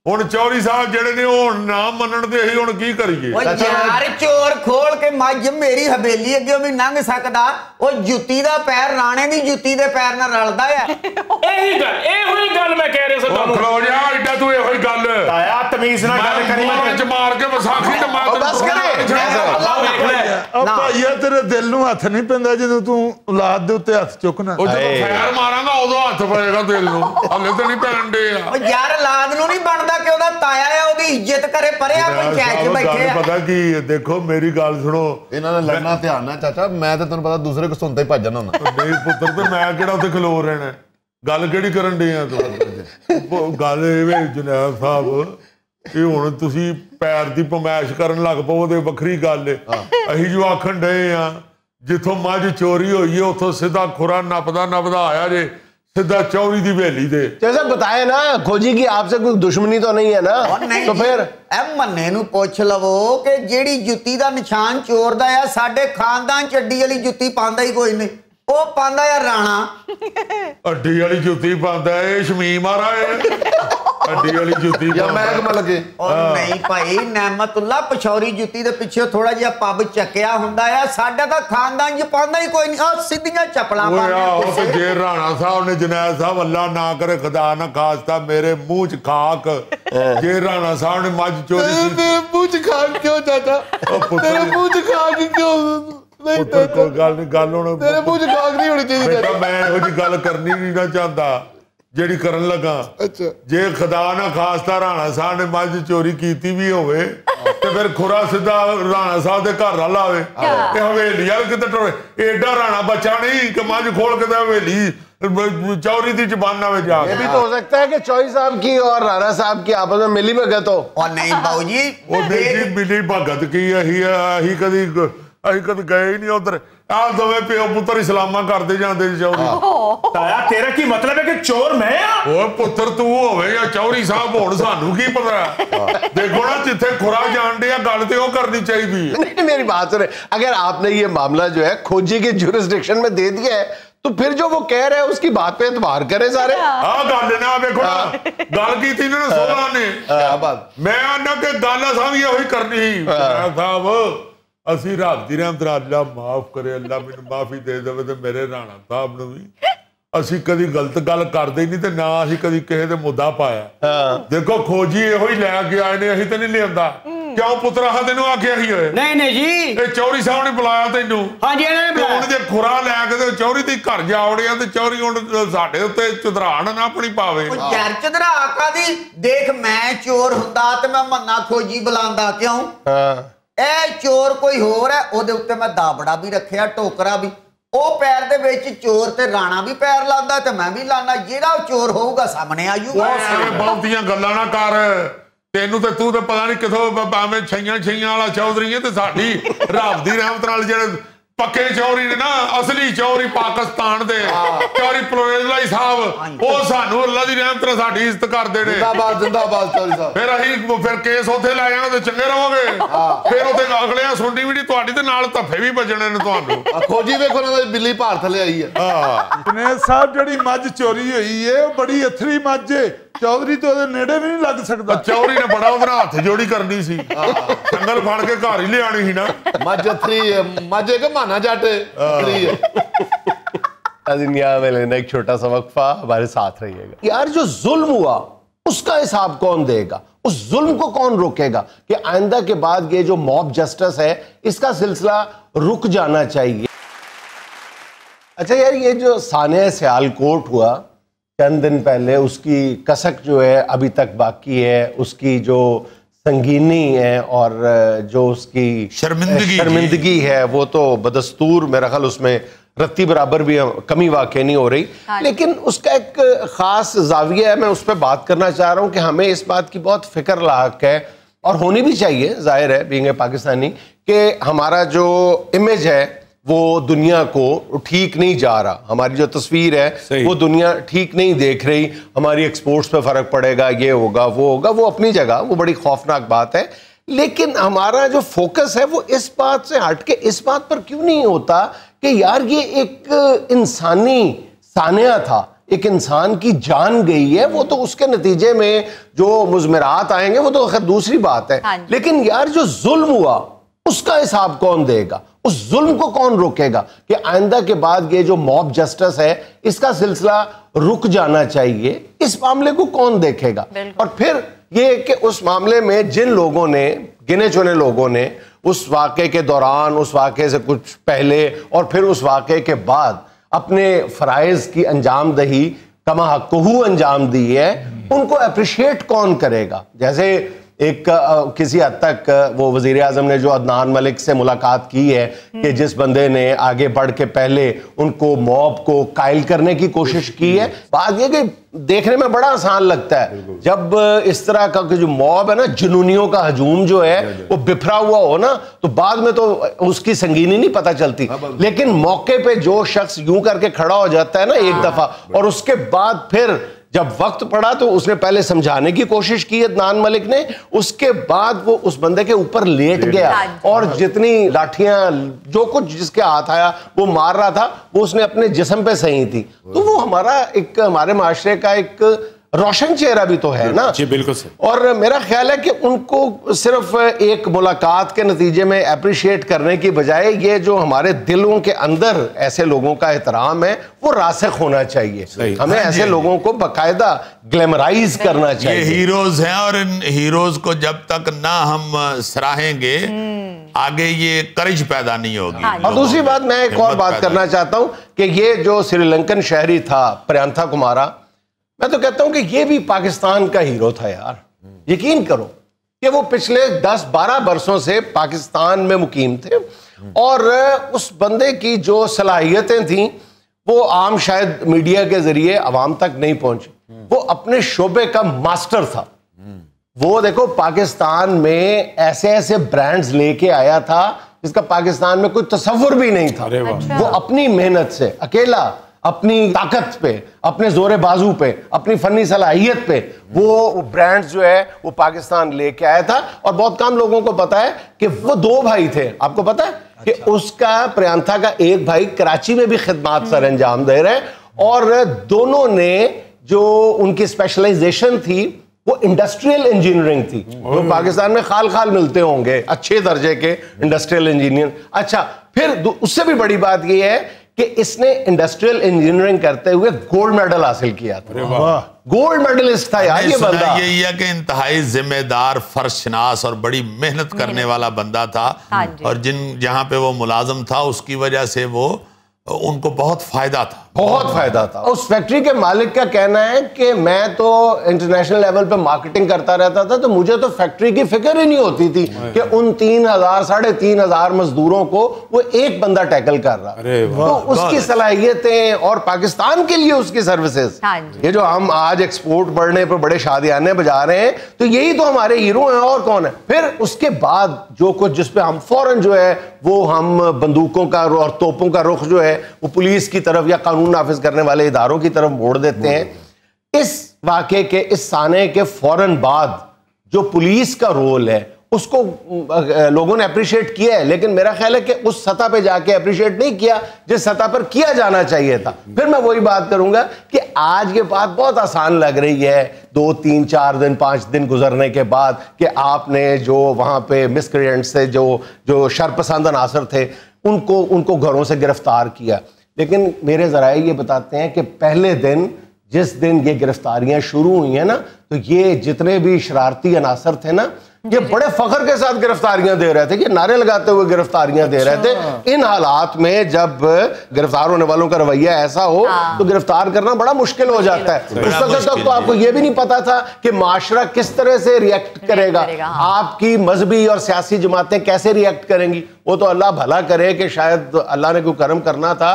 ਹੁਣ ਚੌਰੀ ਸਾਹਿਬ ਜਿਹੜੇ ਨੇ ਉਹ ਨਾ ਮੰਨਣ ਦੇ ਅਸੀਂ ਹੁਣ ਕੀ ਕਰੀਏ यार चोर खोल के मज मेरी हवेली अगे भी लंघ सकदा ओ जुत्ती दा पैर राणे दी जुत्ती दे पैर नाल रलदा है ਇਹੋ ਹੀ ਗੱਲ ਮੈਂ ਕਹਿ ਰਿਹਾ ਸੀ ਤੁਹਾਨੂੰ ਖਲੋ ਜਾ ਐਡਾ ਤੂੰ ਇਹੋ ਹੀ ਗੱਲ ਤਾਇਆ ਤਮੀਜ਼ ਨਾਲ ਗੱਲ ਕਰੀ ਚ ਮਾਰ ਕੇ ਵਿਸਾਖੀ ਤੇ ਮਾਰ बस ਭਾਈਆ ਤੇਰੇ ਦਿਲ ਨੂੰ ਹੱਥ ਨਹੀਂ ਪੈਂਦਾ ਜਦੋਂ ਤੂੰ ਔਲਾਦ ਦੇ ਉੱਤੇ ਹੱਥ ਚੁੱਕਣਾ ਉਹ ਜਦੋਂ ਫੈਰ ਮਾਰਾਂਗਾ ਉਦੋਂ ਹੱਥ ਪਏਗਾ ਦਿਲ ਨੂੰ ਹਲੇ ਤਾਂ ਨਹੀਂ ਪੈਣ ਦੇ ਆ ओ यार लाद नु नहीं बनदा कि ओदा ताया है ओदी इज्जत करे परे आ पंचायत च बैठे आ ਪਤਾ ਕੀ ਦੇਖੋ ਮੇਰੀ ਗੱਲ ਸੁਣੋ ਇਹਨਾਂ ਨੇ ਲੜਨਾ ਧਿਆਨ ਨਾਲ ਚਾਚਾ ਮੈਂ ਤੇ ਤੈਨੂੰ ਪਤਾ ਦੂਸਰੇ ਕੋ ਸੁਣਦਾ ਹੀ ਭੱਜ ਜਾਣਾ ਹੁੰਦਾ ਨਹੀਂ ਪੁੱਤਰ ਤੇ ਮੈਂ ਕਿਹੜਾ ਉੱਥੇ ਖਲੋ ਰਹਿਣਾ ਗੱਲ ਕਿਹੜੀ ਕਰਨ ਡੇ ਆ ਤੂੰ ਗੱਲ ਇਹ ਵੇ ਜਨਾਬ ਸਾਹਿਬ ਇਹ ਹੁਣ ਤੁਸੀਂ ਪੈਰ ਦੀ ਪਮੈਸ਼ ਕਰਨ ਲੱਗ ਪਓ ਤੇ ਵੱਖਰੀ ਗੱਲ ਏ ਅਸੀਂ ਜੋ ਆਖਣ ਡਏ ਆ जिथों मझ चोरी हुई है उथों सीधा खुरा नपदा आया जे सीधा चौरी दी हवेली दे। जैसा बताया ना खोजी की आपसे कोई दुश्मनी तो नहीं है ना, तो फिर मन्ने नूं पुछ लवो कि जेड़ी जुत्ती दा निशान चोर दा है, साडे खानदान च अड्डी वाली जुत्ती पांदा ही कोई नहीं, वो पांदा है राणा। अड्डी वाली जुत्ती पांदा है शमीम आ रहा है, अड्डी वाली जुत्ती या महकमा लगे। और नहीं भाई नेमतुल्ला पछौरी जुत्ती दे पिछे थोड़ा जिहा पब चक्या हुंदा है, साडा तां खानदान च पांदा ही कोई नहीं, आ सीधियां चपलां पांदे। जे राणा साहब ने जनैद साहब अल्लाह ना करे खुदा ना खास्ता मेरे मुंह च खाक, जे राणा साहब ने मझ चोरी तेरे मुंह च खाक क्यों चाचा, तेरे मुंह च खाक क्यों नहीं, गल हुण तेरे मुंह च खाक नहीं होनी चाहिए। बेटा मैं इहो जी गल करनी नहीं ना चाहता ਜਿਹੜੀ ਕਰਨ ਲੱਗਾ। ਅੱਛਾ ਜੇ ਖੁਦਾ ਨਾ ਖਾਸਤਾ ਰਾਣਾ ਸਾਹਿਬ ਨੇ ਮੱਝ ਚੋਰੀ ਕੀਤੀ ਵੀ ਹੋਵੇ ਤੇ ਫਿਰ ਖੁਰਾ ਸਿੱਧਾ ਰਾਣਾ ਸਾਹਿਬ ਦੇ ਘਰ ਨਾਲ ਆਵੇ ਤੇ ਹਵੇਲੀ ਵਾਲ ਕਿਤੇ ਟੋਰੇ, ਏਡਾ ਰਾਣਾ ਬੱਚਾ ਨਹੀਂ ਕਿ ਮੱਝ ਖੋਲ ਕੇ ਤੇ ਹਵੇਲੀ चौरी दी जबान ना में जा। ये भी तो हो सकता है कि चौई साहब की और राणा साहब की आपस में मिली भगत हो। और नहीं बाबूजी वो देखी मिली भगत की अही कदी गए ही नहीं उधर, आ दोवे प्यो पुत्र इस्लामा करते जाते चौरी। ताया तेरा की मतलब है कि चोर मैं आ? ओ पुत्र तू होवे या चौरी साहब होण सानू की पता। देखो ना जिथे खुरा जान दे गल ते ओ करनी चाहिए। नहीं मेरी बात सुने, अगर आपने ये मामला जो है खोजी के जुरिस्डिक्शन में दे दिया है तो फिर जो वो कह रहे हैं उसकी बात पे एतबार करें सारे। हाँ गल ना देखो ना गल की थी इन्होंने सोहरा ने, क्या बात। मैं आना कि गल साहब ये होई करनी साहब ਅਸੀਂ ਰੱਬ ਦੀ ਰਹਿਮਤ ਨਾਲ ਅੱਲਾ ਮਾਫ ਕਰੇ, ਅੱਲਾ ਮੈਨੂੰ ਮਾਫੀ ਦੇ ਦੇਵੇ ਤੇ ਮੇਰੇ ਰਾਣਾ ਸਾਹਿਬ ਨੂੰ ਵੀ। ਅਸੀਂ ਕਦੀ ਗਲਤ ਗੱਲ ਕਰਦੇ ਨਹੀਂ ਤੇ ਨਾ ਅਸੀਂ ਕਦੀ ਕਿਸੇ ਦੇ ਮੁੱਦਾ ਪਾਇਆ। ਦੇਖੋ ਖੋਜੀ ਇਹੋ ਹੀ ਲੈ ਕੇ ਆਏ ਨੇ, ਅਸੀਂ ਤਾਂ ਨਹੀਂ ਲਿਆਂਦਾ। ਕਿਉਂ ਪੁੱਤਰਾ ਹਾਂ ਤੈਨੂੰ ਆਖਿਆ ਹੀ ਹੋਏ? नहीं नहीं जी, ਇਹ ਚੌਰੀ ਸਾਹਿਬ ਨੇ ਬੁਲਾਇਆ ਤੈਨੂੰ। हाँ जी इन्होंने ਤੇ बुलाया। ਹੁਣ ਜੇ ਖੁਰਾ ਲੈ ਕੇ ਤੇ ਚੌਰੀ ਦੀ ਘਰ ਜਾ ਵੜਿਆ ਤੇ ਚੌਰੀ ਹੁਣ ਸਾਡੇ ਉੱਤੇ ਚੁਧਰਾਣ ਨਾ ਆਪਣੀ ਪਾਵੇ। ਉਹ ਯਾਰ ਚੰਦਰਾ ਆਕਾ ਦੀ ਦੇਖ, ਮੈਂ ਚੋਰ ਹੁੰਦਾ ਤੇ ਮੈਂ ਮੰਨਾ ਖੋਜੀ ਬੁਲਾਉਂਦਾ ਕਿਉਂ? ਇਹ ਚੋਰ ਕੋਈ ਹੋਰ ਹੈ, ਉਹਦੇ ਉੱਤੇ ਮੈਂ ਦਾਬੜਾ ਵੀ ਰੱਖਿਆ, ਟੋਕਰਾ ਵੀ। ਉਹ ਪੈਰ ਦੇ ਵਿੱਚ ਚੋਰ ਤੇ ਰਾਣਾ ਵੀ ਪੈਰ ਲਾਉਂਦਾ ਤੇ ਮੈਂ ਵੀ ਲਾਣਾ, ਜਿਹੜਾ ਚੋਰ ਹੋਊਗਾ ਸਾਹਮਣੇ ਆ ਜਾਊਗਾ। ਬਹੁਤੀਆਂ ਗੱਲਾਂ ਨਾ ਕਰ, ਤੈਨੂੰ ਤੇ ਤੂੰ ਤੇ ਪਤਾ ਨਹੀਂ ਕਿਥੋਂ ਭਾਵੇਂ ਛਈਆਂ ਵਾਲਾ ਚੌਧਰੀ ਹੈ ਤੇ ਸਾਡੀ ਰੱਬ ਦੀ ਰਹਿਮਤ ਨਾਲ ਜਿਹੜੇ ਪੱਕੇ ਚੌਰੀ ਨੇ ਨਾ, ਅਸਲੀ ਚੌਰੀ ਪਾਕਿਸਤਾਨ ਦੇ ਚੌਰੀ ਪਲੋਏਜ਼ਲਾਈ ਸਾਹਿਬ, ਉਹ ਸਾਨੂੰ ਅੱਲਾ ਦੀ ਰਹਿਮਤ ਨਾਲ ਸਾਡੀ ਇੱਜ਼ਤ ਕਰਦੇ ਨੇ। जिंदाबाद जिंदाबाद चौधरी साहब। ਫਿਰ ਅਸੀਂ ਫਿਰ ਕੇਸ ਉੱਥੇ ਲੈ ਜਾਵਾਂਗੇ ਤੇ ਚੰਗੇ ਰਹੋਗੇ। ਫਿਰ ਉੱਥੇ ਅਗਲਿਆਂ ਸੁਣਨੀ ਵੀ ਨਹੀਂ ਤੁਹਾਡੀ ਤੇ ਨਾਲ ਧੱਫੇ ਵੀ ਵੱਜਣੇ ਨੇ ਤੁਹਾਨੂੰ। खोजी वेखो ना बिल्ली भार थले आई है। ਜਨੈਦ ਸਾਹਿਬ ਜਿਹੜੀ ਮੱਝ ਚੋਰੀ ਹੋਈ ਏ ਉਹ ਬੜੀ ਅਥਰੀ ਮੱਝ ਏ, ਚੌਧਰੀ ਤੋਂ ਉਹਦੇ ਨੇੜੇ ਵੀ ਨਹੀਂ ਲੱਗ ਸਕਦਾ। ਚੌਰੀ ਨੇ ਬੜਾ ਉਹਦੇ ਨਾਲ ਹੱਥ ਜੋੜੀ ਕਰਨੀ ਸੀ, ਸੰਗਲ ਫੜ ਕੇ ਘਰ ਹੀ ਲਿਆਣੀ ਸੀ ਨਾ। मजथरी मजे के माना जाटे दुनिया में लेना एक छोटा सा वक्फा, हमारे साथ रहिएगा। यार जो जुल्म हुआ उसका हिसाब कौन देगा, उस जुल्म को कौन रोकेगा कि आइंदा के बाद ये जो मॉब जस्टिस है इसका सिलसिला रुक जाना चाहिए। अच्छा यार, ये जो सानिया सियालकोट हुआ चंद दिन पहले, उसकी कसक जो है अभी तक बाकी है, उसकी जो संगीनी है और जो उसकी शर्मिंदगी है वो तो बदस्तूर मेरा ख्याल उसमें रत्ती बराबर भी कमी वाकई नहीं हो रही। लेकिन उसका एक ख़ास जाविया है, मैं उस पर बात करना चाह रहा हूँ कि हमें इस बात की बहुत फिक्र लाक है और होनी भी चाहिए, जाहिर है बीइंग ए पाकिस्तानी, कि हमारा जो इमेज है वो दुनिया को ठीक नहीं जा रहा, हमारी जो तस्वीर है वो दुनिया ठीक नहीं देख रही, हमारी एक्सपोर्ट्स पे फ़र्क पड़ेगा, ये होगा वो होगा, वो अपनी जगह वो बड़ी खौफनाक बात है। लेकिन हमारा जो फोकस है वो इस बात से हट के इस बात पर क्यों नहीं होता कि यार ये एक इंसानी सानिया था, एक इंसान की जान गई है, वो तो उसके नतीजे में जो मुज़मरात आएंगे वो तो खैर दूसरी बात है। लेकिन यार जो जुल्म हुआ उसका हिसाब कौन देगा, उस जुल्म को कौन रोकेगा कि आइंदा के बाद ये जो मॉब जस्टिस है इसका सिलसिला रुक जाना चाहिए, इस मामले को कौन देखेगा। और फिर ये कि उस मामले में जिन लोगों ने, गिने चुने लोगों ने उस वाक़े के दौरान, उस वाक़े से कुछ पहले और फिर उस वाक़े के बाद अपने फ़राइज़ की अंजाम दही कमा हक़्क़ुहू अंजाम दी है, उनको अप्रिशिएट कौन करेगा। जैसे एक किसी हद तक वो वजीर आजम ने जो अदनान मलिक से मुलाकात की है कि जिस बंदे ने आगे बढ़ के पहले उनको मॉब को कायल करने की कोशिश की है, बात यह कि देखने में बड़ा आसान लगता है जब इस तरह का जो मॉब है ना, जुनूनियों का हजूम जो है वो बिफरा हुआ हो ना, तो बाद में तो उसकी संगीनी नहीं पता चलती, लेकिन मौके पे जो शख्स यूं करके खड़ा हो जाता है ना एक दफा, और उसके बाद फिर जब वक्त पड़ा तो उसने पहले समझाने की कोशिश की अदनान मलिक ने, उसके बाद वो उस बंदे के ऊपर लेट गया और जितनी लाठियां जो कुछ जिसके हाथ आया वो मार रहा था, वो उसने अपने जिस्म पे सही थी। तो वो हमारे माशरे का एक रोशन चेहरा भी तो है ना। जी बिल्कुल सही। और मेरा ख्याल है कि उनको सिर्फ एक मुलाकात के नतीजे में अप्रिशिएट करने की बजाय ये जो हमारे दिलों के अंदर ऐसे लोगों का एहतराम है वो रासिख होना चाहिए। हमें ऐसे लोगों को बाकायदा ग्लैमराइज करना चाहिए। ये हीरोज हैं और इन हीरोज को जब तक ना हम सराहेंगे आगे ये करिश पैदा नहीं होगी। और दूसरी बात मैं एक और बात करना चाहता हूं कि ये जो श्रीलंकन शहरी था प्रियंथा कुमारा, मैं तो कहता हूं कि ये भी पाकिस्तान का हीरो था यार। यकीन करो कि वो पिछले 10-12 बरसों से पाकिस्तान में मुकीम थे और उस बंदे की जो सलाहियतें थीं वो आम शायद मीडिया के जरिए आवाम तक नहीं पहुंची। वो अपने शोबे का मास्टर था। वो देखो पाकिस्तान में ऐसे ऐसे ब्रांड्स लेके आया था जिसका पाकिस्तान में कोई तसव्वुर भी नहीं था। वो अपनी मेहनत से अकेला, अपनी ताकत पे, अपने जोरे बाजू पे, अपनी फनी सलाहियत पे वो ब्रांड्स जो है वो पाकिस्तान लेके आया था। और बहुत कम लोगों को पता है कि वो 2 भाई थे। आपको पता है कि उसका प्रियंथा का एक भाई कराची में भी खिदमत सर अंजाम दे रहे हैं और दोनों ने जो उनकी स्पेशलाइजेशन थी वो इंडस्ट्रियल इंजीनियरिंग थी। तो पाकिस्तान में खाल खाल मिलते होंगे अच्छे दर्जे के इंडस्ट्रियल इंजीनियर। अच्छा, फिर उससे भी बड़ी बात यह है कि इसने इंडस्ट्रियल इंजीनियरिंग करते हुए गोल्ड मेडल हासिल किया था। गोल्ड मेडलिस्ट था यार ये बंदा। यही है कि इंतहाई जिम्मेदार, फर्शनास और बड़ी मेहनत करने वाला बंदा था। और जहां पे वो मुलाजम था उसकी वजह से वो उनको बहुत फायदा था, बहुत फायदा था। उस फैक्ट्री के मालिक का कहना है कि मैं तो इंटरनेशनल लेवल पे मार्केटिंग करता रहता था तो मुझे तो फैक्ट्री की फिक्र ही नहीं होती थी कि उन 3,000 साढ़े 3,000 मजदूरों को वो एक बंदा टैकल कर रहा। तो उसकी सलाहियतें और पाकिस्तान के लिए उसकी सर्विसेज, ये जो हम आज एक्सपोर्ट बढ़ने पर बड़े शादियाने बजा रहे हैं, तो यही तो हमारे हीरो हैं और कौन है। फिर उसके बाद जो कुछ जिसपे हम फौरन जो है वो हम बंदूकों का और तोपों का रुख जो है वो पुलिस की तरफ या कानून नाफिज करने वाले इदारों की तरफ मोड़ देते हैं। इस वाक़े के, इस साने के फौरन बाद जो पुलिस का रोल है उसको लोगों ने अप्रिशिएट किया है, लेकिन मेरा ख्याल है कि उस सतह पे जाके अप्रिशिएट नहीं किया जिस सतह पर किया जाना चाहिए था। फिर मैं वही बात करूंगा कि आज ये बात बहुत आसान लग रही है 2, 3, 4 दिन 5 दिन गुजरने के बाद कि आपने जो वहां पे मिसक्रिएंट से जो शरपसंद अनासर थे उनको घरों से गिरफ्तार किया। लेकिन मेरे जराए ये बताते हैं कि पहले दिन जिस दिन ये गिरफ्तारियां शुरू हुई हैं ना, तो ये जितने भी शरारती अनासर थे ना, ये बड़े फख्र के साथ गिरफ्तारियां दे रहे थे कि नारे लगाते हुए गिरफ्तारियां दे रहे थे। इन हालात में जब गिरफ्तार होने वालों का रवैया ऐसा हो तो गिरफ्तार करना बड़ा मुश्किल हो जाता है। उस वक्त तक तो आपको यह भी नहीं पता था कि माशरा किस तरह से रिएक्ट करेगा, आपकी मजहबी और सियासी जमातें कैसे रिएक्ट करेंगी। वो तो अल्लाह भला करे कि शायद अल्लाह ने कोई करम करना था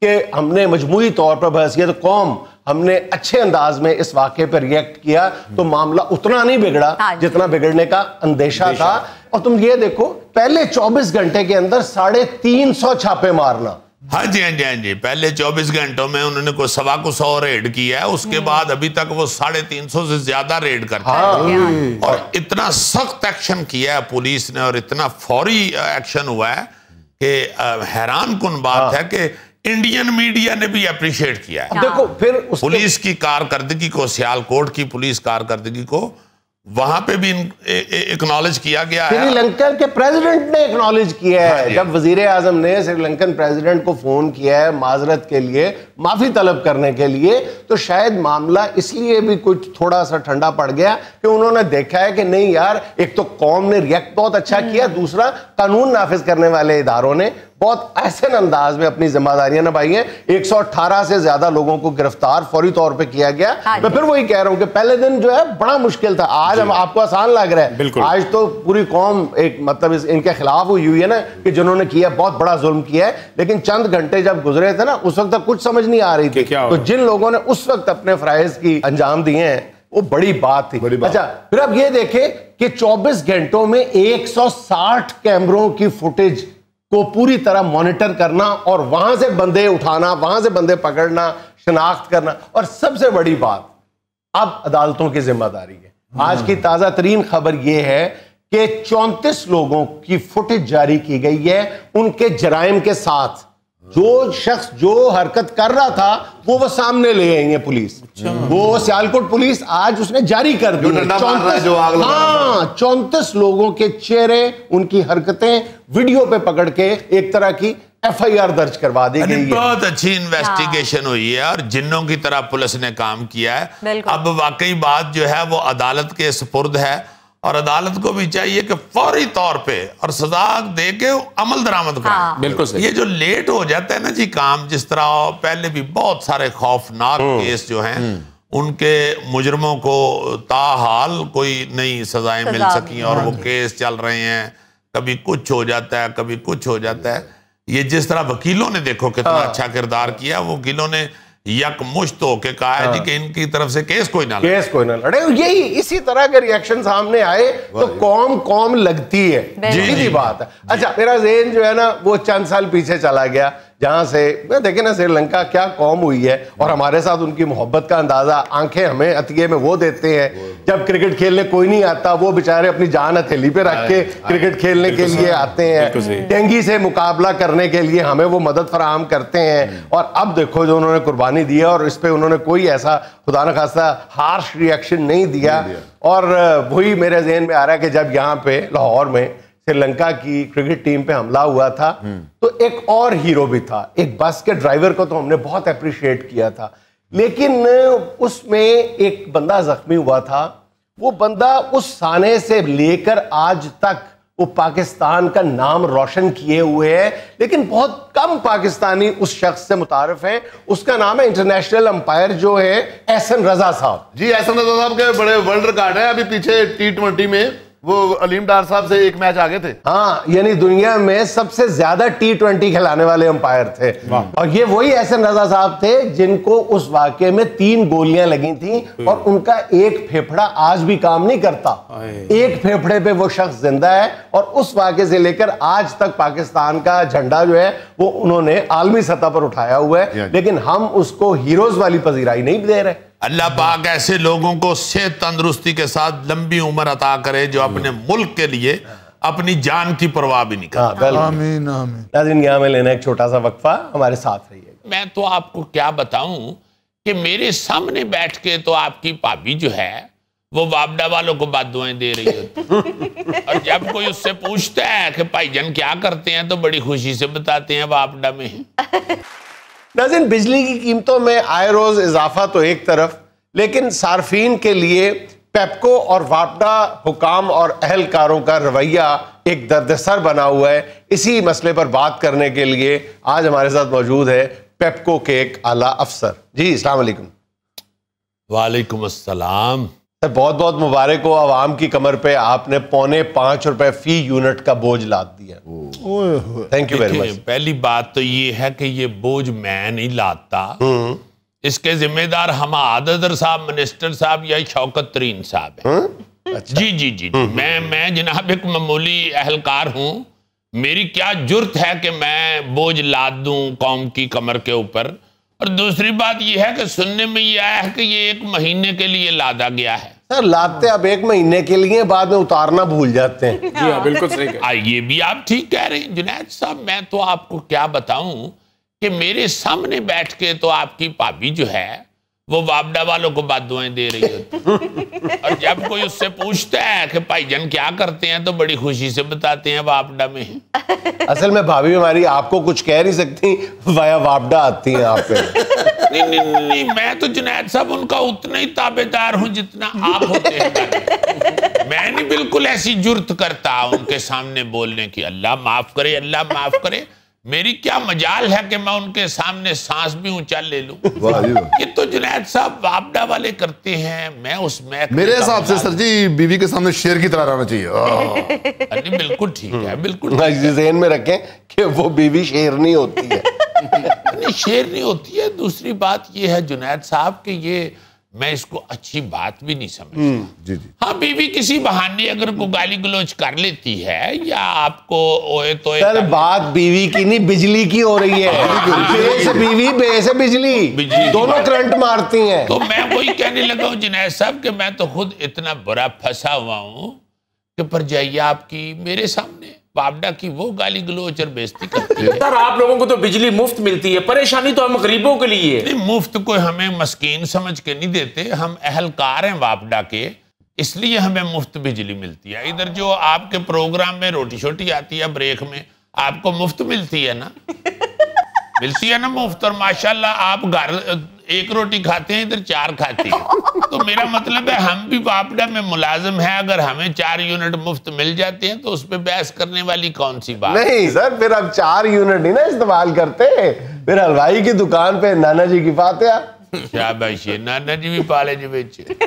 कि हमने मजमूई तौर पर बहसियत कौम हमने अच्छे अंदाज में इस वाक़े पर रिएक्ट किया तो मामला उतना नहीं बिगड़ा जितना बिगड़ने का अंदेशा था। और तुम ये देखो पहले 24 घंटे के अंदर 350 छापे मारना। हाँ जी, हाँ जी, हाँ जी। पहले 24 घंटों में उन्होंने को 100 रेड किया है, उसके बाद अभी तक वो 350 से ज्यादा रेड करते हैं। और इतना सख्त एक्शन किया है पुलिस ने और इतना फौरी एक्शन हुआ है कि हैरान कुन बात है कि इंडियन मीडिया ने भी अप्रिशिएट किया है। देखो फिर पुलिस की कारकर्दगी को, सियालकोट की पुलिस कारकर्दगी को वहां पे भी एक्नॉलेज किया गया है। श्रीलंका के प्रेसिडेंट ने एक्नॉलेज किया है। जब वजीर आजम ने श्रीलंकन प्रेसिडेंट को फोन किया है माजरत के लिए, माफी तलब करने के लिए, तो शायद मामला इसलिए भी कुछ थोड़ा सा ठंडा पड़ गया कि उन्होंने देखा है कि नहीं यार, एक तो कौम ने रिएक्ट बहुत अच्छा किया, दूसरा कानून नाफिज करने वाले इदारों ने बहुत ऐसे अंदाज में अपनी जिम्मेदारियां निभाई हैं। 118 से ज्यादा लोगों को गिरफ्तार फौरी तौर पे किया गया। मैं फिर वही कह रहा हूं कि पहले दिन जो है बड़ा मुश्किल था, आज हम आपको आसान लग रहा है। आज तो पूरी कौम एक मतलब इनके खिलाफ हुई है ना कि जिन्होंने किया बहुत बड़ा जुल्म किया है, लेकिन चंद घंटे जब गुजरे थे ना उस वक्त तक कुछ समझ नहीं आ रही थी। तो जिन लोगों ने उस वक्त अपने फराइज की अंजाम दिए हैं वो बड़ी बात थी। अच्छा, फिर अब ये देखें कि 24 घंटों में 160 कैमरों की फुटेज को पूरी तरह मॉनिटर करना और वहां से बंदे उठाना, वहां से बंदे पकड़ना, शनाख्त करना, और सबसे बड़ी बात अब अदालतों की जिम्मेदारी है। आज की ताजा तरीन खबर यह है कि 34 लोगों की फुटेज जारी की गई है उनके जराइम के साथ। जो शख्स जो हरकत कर रहा था वो सामने ले आई है पुलिस। वो सियालकोट पुलिस आज उसने जारी कर दी। 34 लोगों के चेहरे, उनकी हरकतें वीडियो पे पकड़ के एक तरह की FIR दर्ज करवा दी गई है। बहुत अच्छी इन्वेस्टिगेशन हुई है और जिन्नों की तरह पुलिस ने काम किया है। अब वाकई बात जो है वो अदालत के सुपुर्द है और अदालत को भी चाहिए कि फौरी तौर पे और सजा दे के अमल दरामद कराए। बिल्कुल सही। ये जो लेट हो जाता है ना जी काम, जिस तरह पहले भी बहुत सारे खौफनाक केस जो हैं उनके मुजरमों को ताहाल कोई नई सजाएं मिल सकी और वो केस चल रहे हैं, कभी कुछ हो जाता है कभी कुछ हो जाता है। ये जिस तरह वकीलों ने देखो कितना अच्छा किरदार किया, वो वकीलों ने यकमुश्त होके कहा है जी कि इनकी तरफ से केस कोई ना लड़े। यही इसी तरह के रिएक्शन सामने आए तो कौम लगती है, सीधी बात है। अच्छा, मेरा ज़हन जो है ना वो चंद साल पीछे चला गया, जहां से देखे ना श्रीलंका क्या कौम हुई है और हमारे साथ उनकी मोहब्बत का अंदाजा आंखें हमें अतिये में वो देते हैं। जब क्रिकेट खेलने कोई नहीं आता वो बेचारे अपनी जान हथेली पे रख के क्रिकेट खेलने के लिए आते हैं, डेंगू से मुकाबला करने के लिए हमें वो मदद फराहम करते हैं। और अब देखो जो उन्होंने कुर्बानी दी है और इस पर उन्होंने कोई ऐसा खुदा न खास्ता हार्श रिएक्शन नहीं दिया। और वही मेरे जहन में आ रहा है कि जब यहाँ पे लाहौर में श्रीलंका की क्रिकेट टीम पे हमला हुआ था तो एक और हीरो भी था, एक बस के ड्राइवर को तो हमने बहुत अप्रिशिएट किया था, लेकिन उसमें एक बंदा जख्मी हुआ था। वो बंदा उस साने से लेकर आज तक वो पाकिस्तान का नाम रोशन किए हुए है, लेकिन बहुत कम पाकिस्तानी उस शख्स से मुतारिफ है। उसका नाम है इंटरनेशनल अंपायर जो है एहसन रजा साहब। जी, एहसन रजा साहब के बड़े वर्ल्ड रिकॉर्ड है। अभी पीछे T20 में वो अलीम डार साहब से एक मैच आगे थे। हाँ, यानी दुनिया में सबसे ज्यादा T20 खिलाने वाले अंपायर थे। और ये वही एहसन रजा साहब थे जिनको उस वाकये में 3 गोलियां लगी थी और उनका एक फेफड़ा आज भी काम नहीं करता। एक फेफड़े पे वो शख्स जिंदा है और उस वाकये से लेकर आज तक पाकिस्तान का झंडा जो है वो उन्होंने आलमी सतह पर उठाया हुआ है, लेकिन हम उसको हीरोज वाली पजीराई नहीं दे रहे। अल्लाह पाक ऐसे लोगों को सेहत तंदुरुस्ती के साथ लंबी उम्र अता करे जो अपने मुल्क के लिए अपनी जान की परवाह भी नहीं करते। आमीन आमीन। नाज़रीन, यहाँ में लेना एक छोटा सा वक्फा, हमारे साथ रहिए। मैं तो आपको क्या बताऊं कि मेरे सामने बैठ के तो आपकी भाभी जो है वो वापडा वालों को बददुआएं दे रही होती और जब कोई उससे पूछता है कि भाईजान क्या करते हैं तो बड़ी खुशी से बताते हैं वापडा में। नाज़रीन, बिजली की कीमतों में आए रोज इजाफा तो एक तरफ, लेकिन सार्फिन के लिए पेप्को और वापडा हुकाम और अहलकारों का रवैया एक दर्दसर बना हुआ है। इसी मसले पर बात करने के लिए आज हमारे साथ मौजूद है पेप्को के एक आला अफसर। जी, अस्सलाम वालेकुम। वालेकुम अस्सलाम। बहुत बहुत मुबारक हो, आवाम की कमर पे आपने ₹5.25 फी यूनिट का बोझ लाद दिया। Thank you very much. पहली बात तो ये है कि ये बोझ मैं नहीं लाता, इसके जिम्मेदार हम आदर साहब, मिनिस्टर साहब या शौकत तरीन साहब हैं। अच्छा। जी जी जी, मैं जनाब एक मामूली अहलकार हूँ। मेरी क्या जुर्त है कि मैं बोझ लाद दूं कौम की कमर के ऊपर। और दूसरी बात यह है कि सुनने में यह आया है कि ये 1 महीने के लिए लादा गया है। सर, लादते अब 1 महीने के लिए, बाद में उतारना भूल जाते हैं। जी हाँ, बिल्कुल सही कहा। ये भी आप ठीक कह रहे हैं जुनैद साहब। मैं तो आपको क्या बताऊं कि मेरे सामने बैठ के तो आपकी भाभी जो है वो वापडा वालों को बददुआएं दे रही होती। और जब कोई उससे पूछता है कि भाईजान क्या करते हैं तो बड़ी खुशी से बताते हैं वापडा में। असल में भाभी हमारी आपको कुछ कह नहीं सकती, वाया वापडा आती हैं आप पे। नहीं, मैं तो जुनैद साहब उनका उतना ही ताबेदार हूं जितना आप होते हैं। मैं नहीं बिल्कुल ऐसी जुर्त करता उनके सामने बोलने की, अल्लाह माफ करे, अल्लाह माफ करे। मेरी क्या मजाल है कि मैं उनके सामने सांस भी ऊंचा ले लूं। ये तो जुनैद साहब वापडा वाले करते हैं, मैं उसमें मेरे हिसाब से सर जी बीवी के सामने शेर की तरह रहना चाहिए। अरे बिल्कुल ठीक है, बिल्कुल ज़हन में रखें कि वो बीवी शेर नहीं होती है। नहीं, शेर नहीं होती है। दूसरी बात ये है जुनैद साहब कि ये मैं इसको अच्छी बात भी नहीं समझता। जी जी। हाँ, बीवी किसी बहाने अगर को गाली गलौज कर लेती है या आपको ओए तो सर बात बीवी की नहीं बिजली की हो रही है। बे से बीवी, बे से बिजली दोनों करंट मारती हैं। तो मैं वही कहने लगा हूँ जुनैद साहब कि मैं तो खुद इतना बुरा फंसा हुआ हूँ कि परजाइया आपकी मेरे सामने वापडा की वो गाली गलोच और बेइज्जती करती है। सर आप लोगों को तो बिजली मुफ्त मिलती है, परेशानी तो हम गरीबों के लिए। नहीं, मुफ्त कोई हमें मस्कीन समझ के नहीं देते, हम अहलकार हैं वापडा के, इसलिए हमें मुफ्त बिजली मिलती है। इधर जो आपके प्रोग्राम में रोटी छोटी आती है ब्रेक में, आपको मुफ्त मिलती है ना, मिलती है ना मुफ्त। और माशाल्लाह आप घर एक रोटी खाते हैं, इधर 4 खाते हैं। तो मेरा मतलब है हम भी वापडा में मुलाजिम हैं, अगर हमें 4 यूनिट मुफ्त मिल जाते हैं तो उस पर बहस करने वाली कौन सी बात। नहीं सर, फिर अब 4 यूनिट ही ना इस्तेमाल करते, फिर हलवाई की दुकान पे नाना जी की फातिहा। शाबाश, नाना जी भी पाले जी बेचे।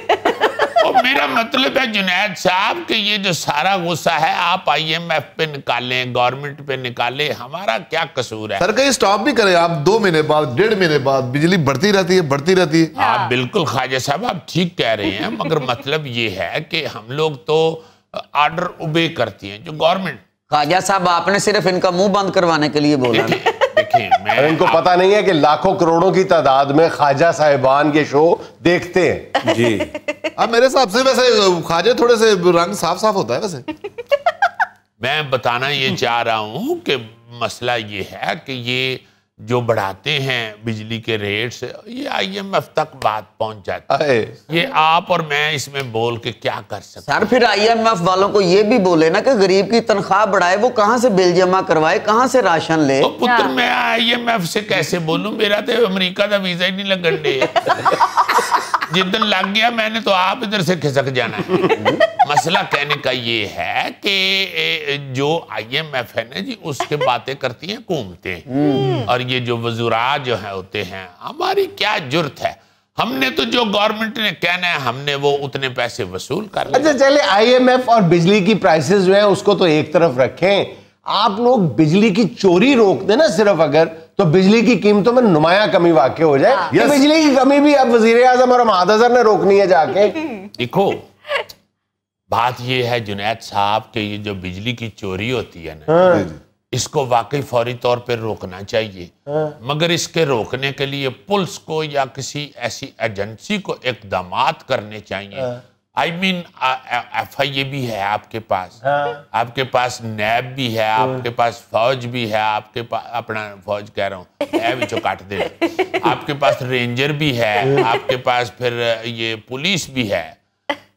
और मेरा मतलब है जुनैद साहब कि ये जो सारा गुस्सा है आप IMF पे निकालें, गवर्नमेंट पे निकालें, हमारा क्या कसूर है। सर कहीं स्टॉप भी करें आप, 2 महीने बाद 1.5 महीने बाद बिजली बढ़ती रहती है, बढ़ती रहती है। आप बिल्कुल ख्वाजा साहब आप ठीक कह रहे हैं, मगर मतलब ये है कि हम लोग तो ऑर्डर ओबे करती हैं जो गवर्नमेंट। ख्वाजा साहब आपने सिर्फ इनका मुंह बंद करवाने के लिए बोला। देखें मैं इनको पता नहीं है कि लाखों करोड़ों की तादाद में ख्वाजा साहिबान के शो देखते हैं जी। अब मेरे हिसाब से वैसे ख्वाजा थोड़े से रंग साफ साफ होता है वैसे। मैं बताना ये चाह रहा हूं कि मसला ये है कि ये जो बढ़ाते हैं बिजली के रेट्स, ये IMF तक बात पहुंच जाती है। ये आप और मैं इसमें बोल के क्या कर सकते। सर फिर IMF वालों को ये भी बोले ना कि गरीब की तनख्वाह बढ़ाए, वो कहां से बिल जमा करवाए, कहां से राशन ले। तो पुत्र मैं IMF से कैसे बोलूं, मेरा तो अमेरिका का वीजा ही नहीं लगन दे। जिद्दन लग गया मैंने तो आप इधर से खिसक जाना है। मसला कहने का ये है कि जो IMF है ना जी, उसके बातें करती हैं हुकूमतें, और ये जो वज़ुरा जो है होते हैं, हमारी क्या जुर्त है। हमने तो जो गवर्नमेंट ने कहना है हमने वो उतने पैसे वसूल कर लिए। अच्छा चले, IMF और बिजली की प्राइसेस जो है उसको तो एक तरफ रखें, आप लोग बिजली की चोरी रोक देना सिर्फ, अगर तो बिजली की कीमतों में नुमाया कमी वाक़ई हो जाए। ये बिजली की कमी भी अब वज़ीर आज़म और महादज़र ने रोकनी है जाके। देखो बात ये है जुनैद साहब कि ये जो बिजली की चोरी होती है ना, इसको वाकई फौरी तौर पर रोकना चाहिए। मगर इसके रोकने के लिए पुलिस को या किसी ऐसी एजेंसी को इक़दामात करने चाहिए। I mean, FIA भी है आपके पास, आपके पास नैब भी है, आपके पास फौज भी है, आपके पास अपना फौज कह रहा हूँ, नैब जो काट दे, आपके पास रेंजर भी है, आपके पास फिर ये पुलिस भी है।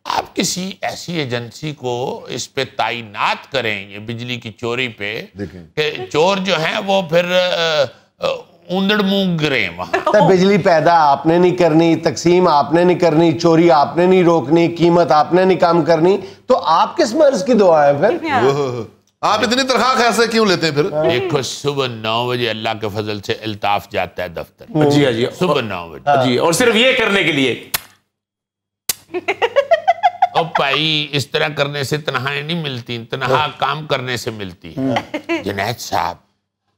आप किसी ऐसी एजेंसी को इस पे तैनात करें ये बिजली की चोरी पे, कि चोर जो हैं वो फिर ऊंदड़ मुंह गिरे वहां। बिजली पैदा आपने नहीं करनी, तकसीम आपने नहीं करनी, चोरी आपने नहीं रोकनी, कीमत आपने नहीं कम करनी, तो आप किस मर्ज की दुआ है फिर? आप इतनी तनख्वाह कैसे क्यों लेते हैं फिर? देखो सुबह 9 बजे अल्लाह के फजल से इल्ताफ जाता है दफ्तर। जी जी, सुबह 9 बजे जी, और सिर्फ ये करने के लिए। और भाई इस तरह करने से तनख्वाहें नहीं मिलती, तनख्वाह काम करने से मिलती है। जुनैद साहब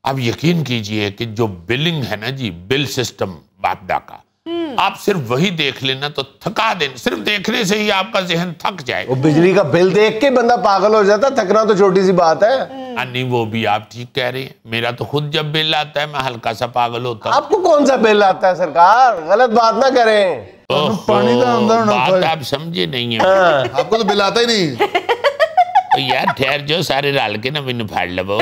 आप यकीन कीजिए कि जो बिलिंग है ना जी, बिल सिस्टम वापडा का, आप सिर्फ वही देख लेना तो थका देना, सिर्फ देखने से ही आपका जहन थक जाए। वो बिजली का बिल देख के बंदा पागल हो जाता, थकना तो छोटी सी बात है। नहीं वो भी आप ठीक कह रहे हैं, मेरा तो खुद जब बिल आता है मैं हल्का सा पागल होता हूं। आपको कौन सा बिल आता है सरकार? गलत बात ना करें। पानी का अंदर बात आप समझे नहीं है। आपको तो बिल आता ही नहीं। यार ठहर जो सारे रल के ना मैंने फाड़ लो।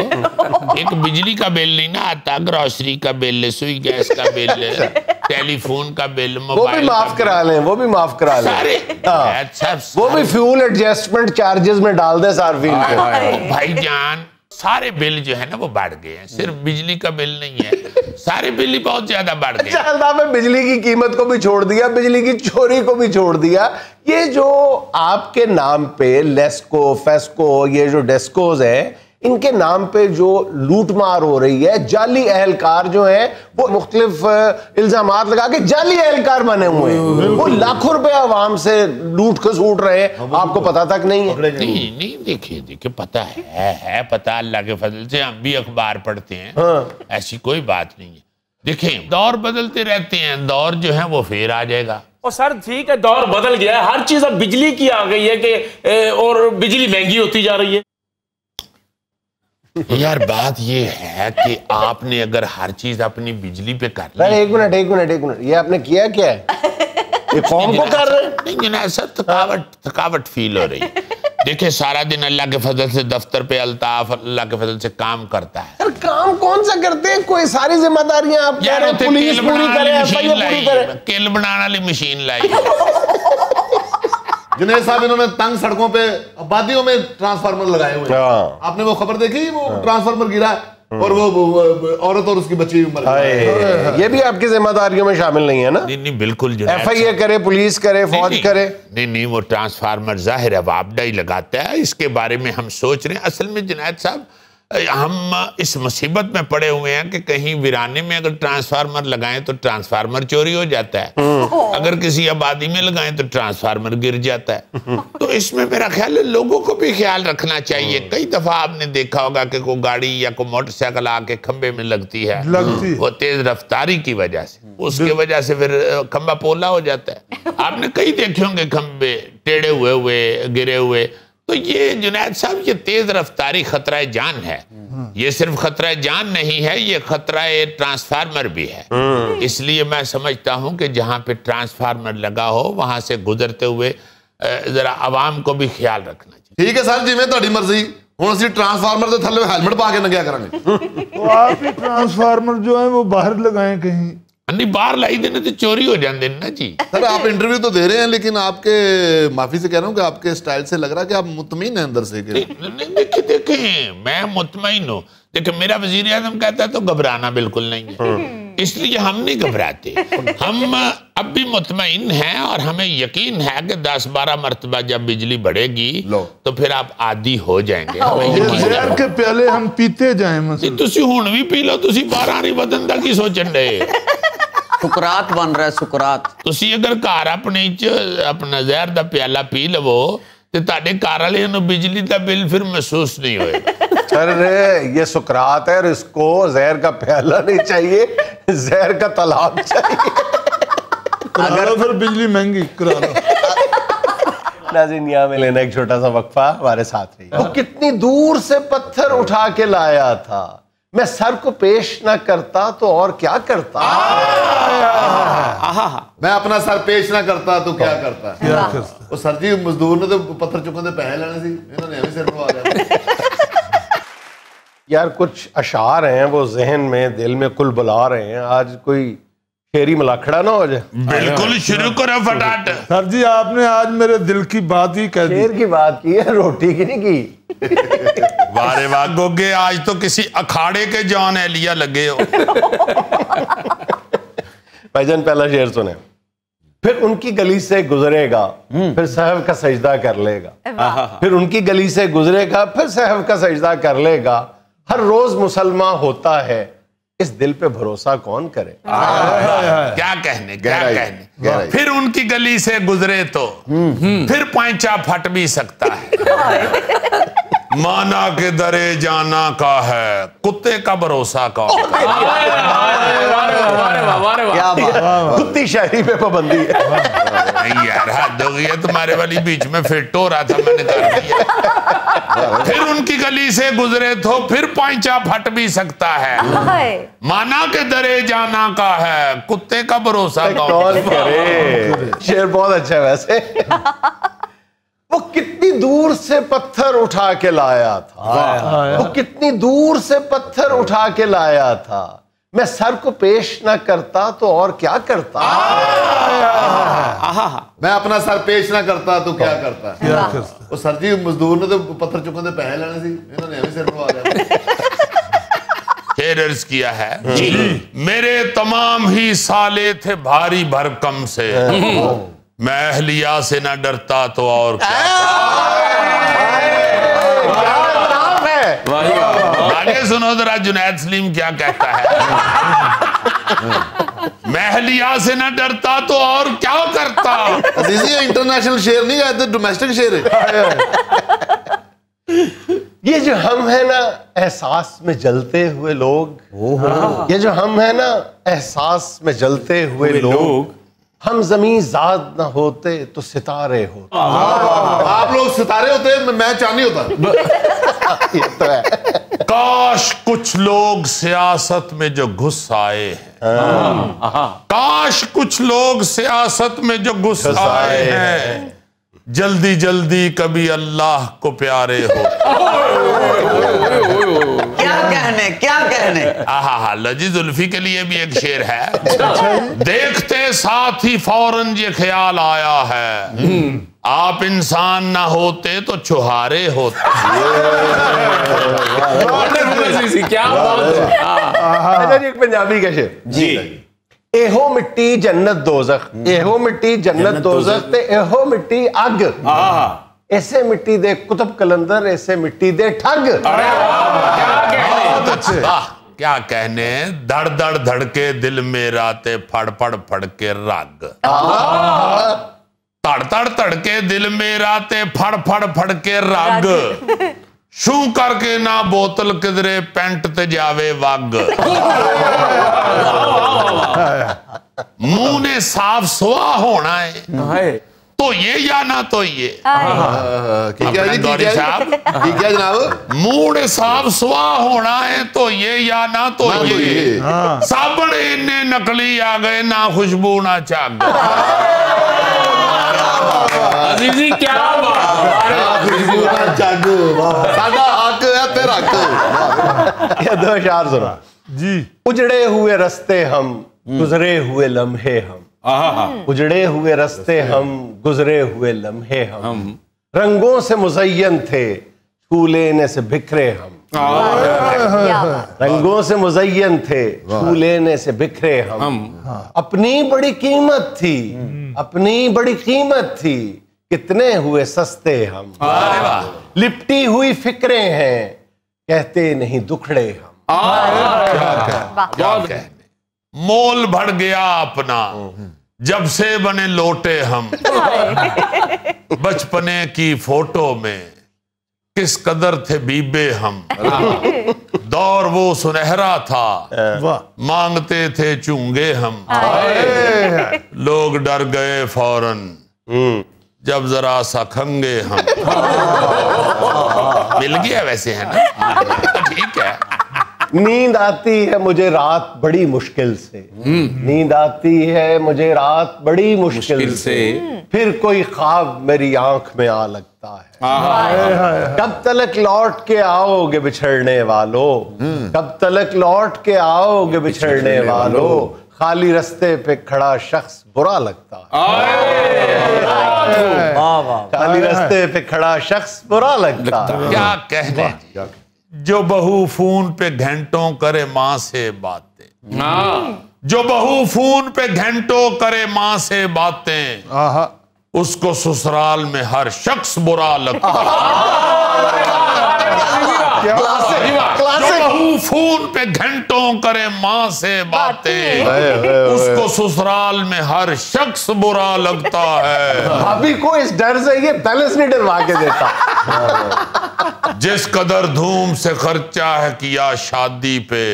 एक बिजली का बिल नहीं ना आता, ग्रोसरी का बिल, सुई गैस का बिल, टेलीफोन का बिल, वो भी मोबाइल माफ करा लें, वो भी माफ करा लें। हाँ, वो भी फ्यूल एडजस्टमेंट चार्जेस में डाल दे सार्फिन को। भाईजान सारे बिल जो है ना वो बढ़ गए हैं, सिर्फ बिजली का बिल नहीं है, सारे बिल ही बहुत ज्यादा बढ़ गए। आपने बिजली की कीमत को भी छोड़ दिया, बिजली की चोरी को भी छोड़ दिया। ये जो आपके नाम पे लेस्को, फेस्को, ये जो डेस्कोज है, इनके नाम पे जो लूटमार हो रही है, जाली एहलकार जो है वो मुख्तलिफ इल्जामात लगा के जाली एहलकार बने हुए हैं, वो लाखों रुपए आवाम से लूट खसूट रहे हैं, आपको पता तक नहीं है। नहीं देखिए पता है पता, अल्लाह के फजल से हम भी अखबार पढ़ते हैं। हाँ। ऐसी कोई बात नहीं है। देखिए दौर बदलते रहते हैं, दौर जो है वो फिर आ जाएगा। और सर ठीक है, दौर बदल गया है, हर चीज अब बिजली की आ गई है कि और बिजली महंगी होती जा रही है। यार बात ये है कि आपने अगर हर चीज अपनी बिजली पे कर ली। एक मिनट, ये आपने किया क्या है? ये कौन को कर रहे हैं? नहीं जनाब साहब, थकावट फील हो रही है। देखिए सारा दिन अल्लाह के फजल से दफ्तर पे अल्ताफ अल्लाह के फजल से काम करता है। यार काम कौन सा करते हैं? कोई सारी जिम्मेदारियां आप कह रहे हैं, पुलिस पूरी करे, एफआईआर पूरी करे। किल बनाने वाली मशीन लाई। जुनैद साहब इन्होंने तंग सड़कों पे आबादियों में ट्रांसफार्मर लगाए हुए हैं। आपने वो खबर देखी, वो ट्रांसफार्मर गिरा और वो औरत और उसकी बच्ची मर गई। ये भी आपकी जिम्मेदारियों में शामिल नहीं है ना? नहीं बिल्कुल। एफआईआर करे, पुलिस करे, फौज करे। नहीं वो ट्रांसफार्मर जाहिर है वापडा ही लगाता है। इसके बारे में हम सोच रहे हैं। असल में जुनैद साहब हम इस मुसीबत में पड़े हुए हैं कि कहीं वीराने में अगर ट्रांसफार्मर लगाएं तो ट्रांसफार्मर चोरी हो जाता है, अगर किसी आबादी में लगाएं तो ट्रांसफार्मर गिर जाता है। तो इसमें मेरा ख्याल है लोगों को भी ख्याल रखना चाहिए। कई दफा आपने देखा होगा कि कोई गाड़ी या कोई मोटरसाइकिल आके खंबे में लगती है, वो तेज रफ्तारी की वजह से, उसके वजह से फिर खंबा पोला हो जाता है। आपने कई देखे होंगे खंबे टेढ़े हुए गिरे हुए। तो ये जुनैद साहब ये तेज रफ्तारी खतरा जान है। ये सिर्फ खतरा जान नहीं है, ये खतरा ट्रांसफार्मर भी है। इसलिए मैं समझता हूं कि जहां पे ट्रांसफार्मर लगा हो वहां से गुजरते हुए जरा आवाम को भी ख्याल रखना चाहिए। ठीक है सर जी, मैं थोड़ी मर्जी। हुण असीं ट्रांसफार्मर के थल्ले हेलमेट पा के लग्या करांगे। तो आप ही ट्रांसफार्मर जो है वो बाहर लगाएं कहीं। नहीं बाहर लाई देने तो चोरी हो जाते ना जी। सर आप इंटरव्यू तो दे रहे हैं, लेकिन आपके माफी से कह रहा हूँ कि आपके स्टाइल से लग रहा है कि आप मुतमईन हैं अंदर से। देखिए मैं मुतमईन हूँ। देखिए मेरा वजीर आज़म कहता है तो घबराना बिल्कुल नहीं है, इसलिए हम नहीं घबराते। हम अब भी मुतमईन हैं और हमें यकीन है कि 10-12 मरतबा जब बिजली बढ़ेगी तो फिर आप आदी हो जाएंगे। जहर के प्याले हम पीते जाएं। तुसी हुण भी पी लो, तुसी 12 नहीं बदन दा की सोचन रहे। सुकरात बन रहा है, सुकरात। तुसी अगर घर अपने अपना जहर दा प्याला पी लवो तो ताडे घर वाले नु बिजली दा बिल फिर महसूस नहीं होएगा। अरे ये सुकरात है और इसको जहर का प्याला नहीं चाहिए, जहर का तालाब चाहिए। अगर फिर बिजली महंगी करा लो। नाज़रीन यहाँ में लेना एक छोटा सा वक्फा, हमारे साथ रहिए। वो कितनी दूर से पत्थर उठा के लाया था, मैं सर को पेश ना करता तो और क्या करता। मैं अपना सर पेश ना करता तो क्या करता। वो सर जी मजदूर ने तो पत्थर चुकने दे पैसे लेने सी, इन्होंने अभी सिर पवा दिया। यार कुछ अशार हैं वो जहन में दिल में कुल बुला रहे हैं, आज कोई शेरी मलाखड़ा ना हो जाए। बिल्कुल शुरू करो फटाट। सर जी आपने आज मेरे दिल की बात ही कह दी। शेर की बात की है, रोटी की नहीं की। वारे वाह गोगे, आज तो किसी अखाड़े के जॉन एलिया लगे हो। भाईजान पहला शेर सुने। फिर उनकी गली से गुजरेगा, फिर सहव का सजदा कर लेगा। फिर उनकी गली से गुजरेगा, फिर सहव का सजदा कर लेगा। हर रोज मुसलमान होता है, इस दिल पे भरोसा कौन करे। क्या कहने। फिर उनकी गली से गुजरे तो फिर पैंचा फट भी सकता है। माना के दरे जाना का है, कुत्ते का भरोसा का। क्या बात, कुत्ती शायरी पे पाबंदी है। नहीं यार हद हो गई है तुम्हारे वाली, बीच में फिट हो रहा था मैंने कर दिया। फिर उनकी गली से गुजरे तो फिर पैंचा फट भी सकता है। माना के दरे जाना का है, कुत्ते का भरोसा कौन करे। शेर बहुत अच्छा है वैसे। वो कितनी दूर से पत्थर उठा के लाया था, वो कितनी दूर से पत्थर उठा के लाया था, मैं सर को पेश ना करता तो और क्या करता। मैं अपना सर पेश ना करता तो क्या करता। वो सर जी मजदूर ने तो पत्थर चुकने दे पैसे लेने सी, इन्होंने अभी सिर पवा दिया। शेर अर्ज किया है जी, मेरे तमाम ही साले थे भारी भरकम से, मैं अहलिया से ना डरता तो और क्या। आगे सुनो जरा जुनैद सलीम क्या कहता है। मैं अहलिया से ना डरता तो और क्या करता। अजीजी इंटरनेशनल शेर नहीं है, तो डोमेस्टिक शेर है। ये जो हम है ना एहसास में जलते हुए लोग, ये जो हम है ना एहसास में जलते हुए लोग, हम जमीन ज़ाद ना होते तो सितारे होते। आप लोग सितारे होते, मैं चांदी होता। ये तो है। काश कुछ लोग सियासत में जो घुस आए हैं, काश कुछ लोग सियासत में जो घुस आए हैं, जल्दी जल्दी कभी अल्लाह को प्यारे हो। क्या कहने। आहा, लजी जुल्फी के लिए भी एक शेर है। देखते साथ ही फौरन ये ख्याल आया है, आप इंसान ना होते तो चुहारे होते। क्या बात है। एक पंजाबी का शेर जी, एहो मिट्टी जन्नत दोजख, एहो मिट्टी जन्नत दोजख ते एहो मिट्टी अग, ऐसे मिट्टी दे कुतुब कलंदर, ऐसे मिट्टी दे ठग। क्या कहने, धड़ धड़ धड़के दिल मेरा ते फड़ फड़ फड़ के रग। तड़ तड़ तड़के दिल मेरा ते फड़ फड़ फड़ के रग, शू करके ना बोतल किधरे पेंट ते जावे वग। मुंह ने साफ सुआ होना है तो ये या ना तो ये। गौरी साहब क्या जनाब, मुंह ने साफ सुआ होना है तो ये या ना तो ये। साबण इन्ने नकली आ गए, ना खुशबू ना चाग। अजीजी क्या बात। सादा हक है तेरा हक। ये दो शार सुना जी। उजड़े हुए रस्ते हम, गुजरे हुए लम्हे हम, उजड़े हुए रस्ते हम, गुजरे हुए लम्हे हम, रंगों से मुज़य्यन थे, छू लेने से बिखरे हम। रंगों से मुज़य्यन थे, छू लेने से बिखरे हम। अपनी बड़ी कीमत थी, अपनी बड़ी कीमत थी, कितने हुए सस्ते हम। लिपटी हुई फिक्रें हैं, कहते नहीं दुखड़े हम। क्या कहने, मोल बढ़ गया अपना जब से बने लोटे हम। बचपने की फोटो में किस कदर थे बीबे हम। दौर वो सुनहरा था, मांगते थे चूंगे हम। लोग डर गए फौरन जब जरा सा खंगे हम। मिल गया वैसे, है ना, ठीक है। नींद आती है मुझे रात बड़ी मुश्किल से, नींद आती है मुझे रात बड़ी मुश्किल से, फिर कोई ख्वाब मेरी आंख में आ लगता है। कब तलक लौट के आओगे बिछड़ने वालों, कब तलक लौट के आओगे बिछड़ने वालों, खाली रास्ते पे खड़ा शख्स बुरा लगता है। खाली रास्ते पे खड़ा शख्स बुरा लगता है। क्या कहने, जो बहू फोन पे घंटों करे माँ से बातें, जो बहू फोन पे घंटों करे माँ से बातें, उसको ससुराल में हर शख्स बुरा लगता है। जो बहू फोन पे घंटों करे माँ से बातें, उसको ससुराल में हर शख्स बुरा लगता है। भाभी को इस डर से ये बैलेंस नहीं डलवा के देता। जिस कदर धूम से खर्चा है किया शादी पे,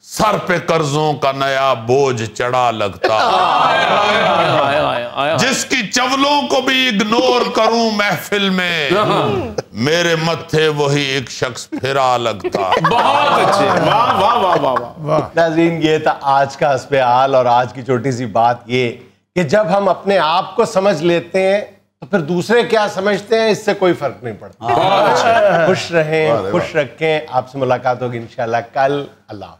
सर पे कर्जों का नया बोझ चढ़ा लगता है। जिसकी चवलों को भी इग्नोर करूं महफिल में, मेरे मत्थे वही एक शख्स फिरा लगता है। बहुत अच्छे, वाह वाह वाह वाह वाह। नाज़रीन, ये था आज का हस्बे हाल और आज की छोटी सी बात ये कि जब हम अपने आप को समझ लेते हैं तो फिर दूसरे क्या समझते हैं इससे कोई फर्क नहीं पड़ता। खुश रहें, खुश रखें। आपसे मुलाकात होगी इंशाल्लाह कल। अल्लाह।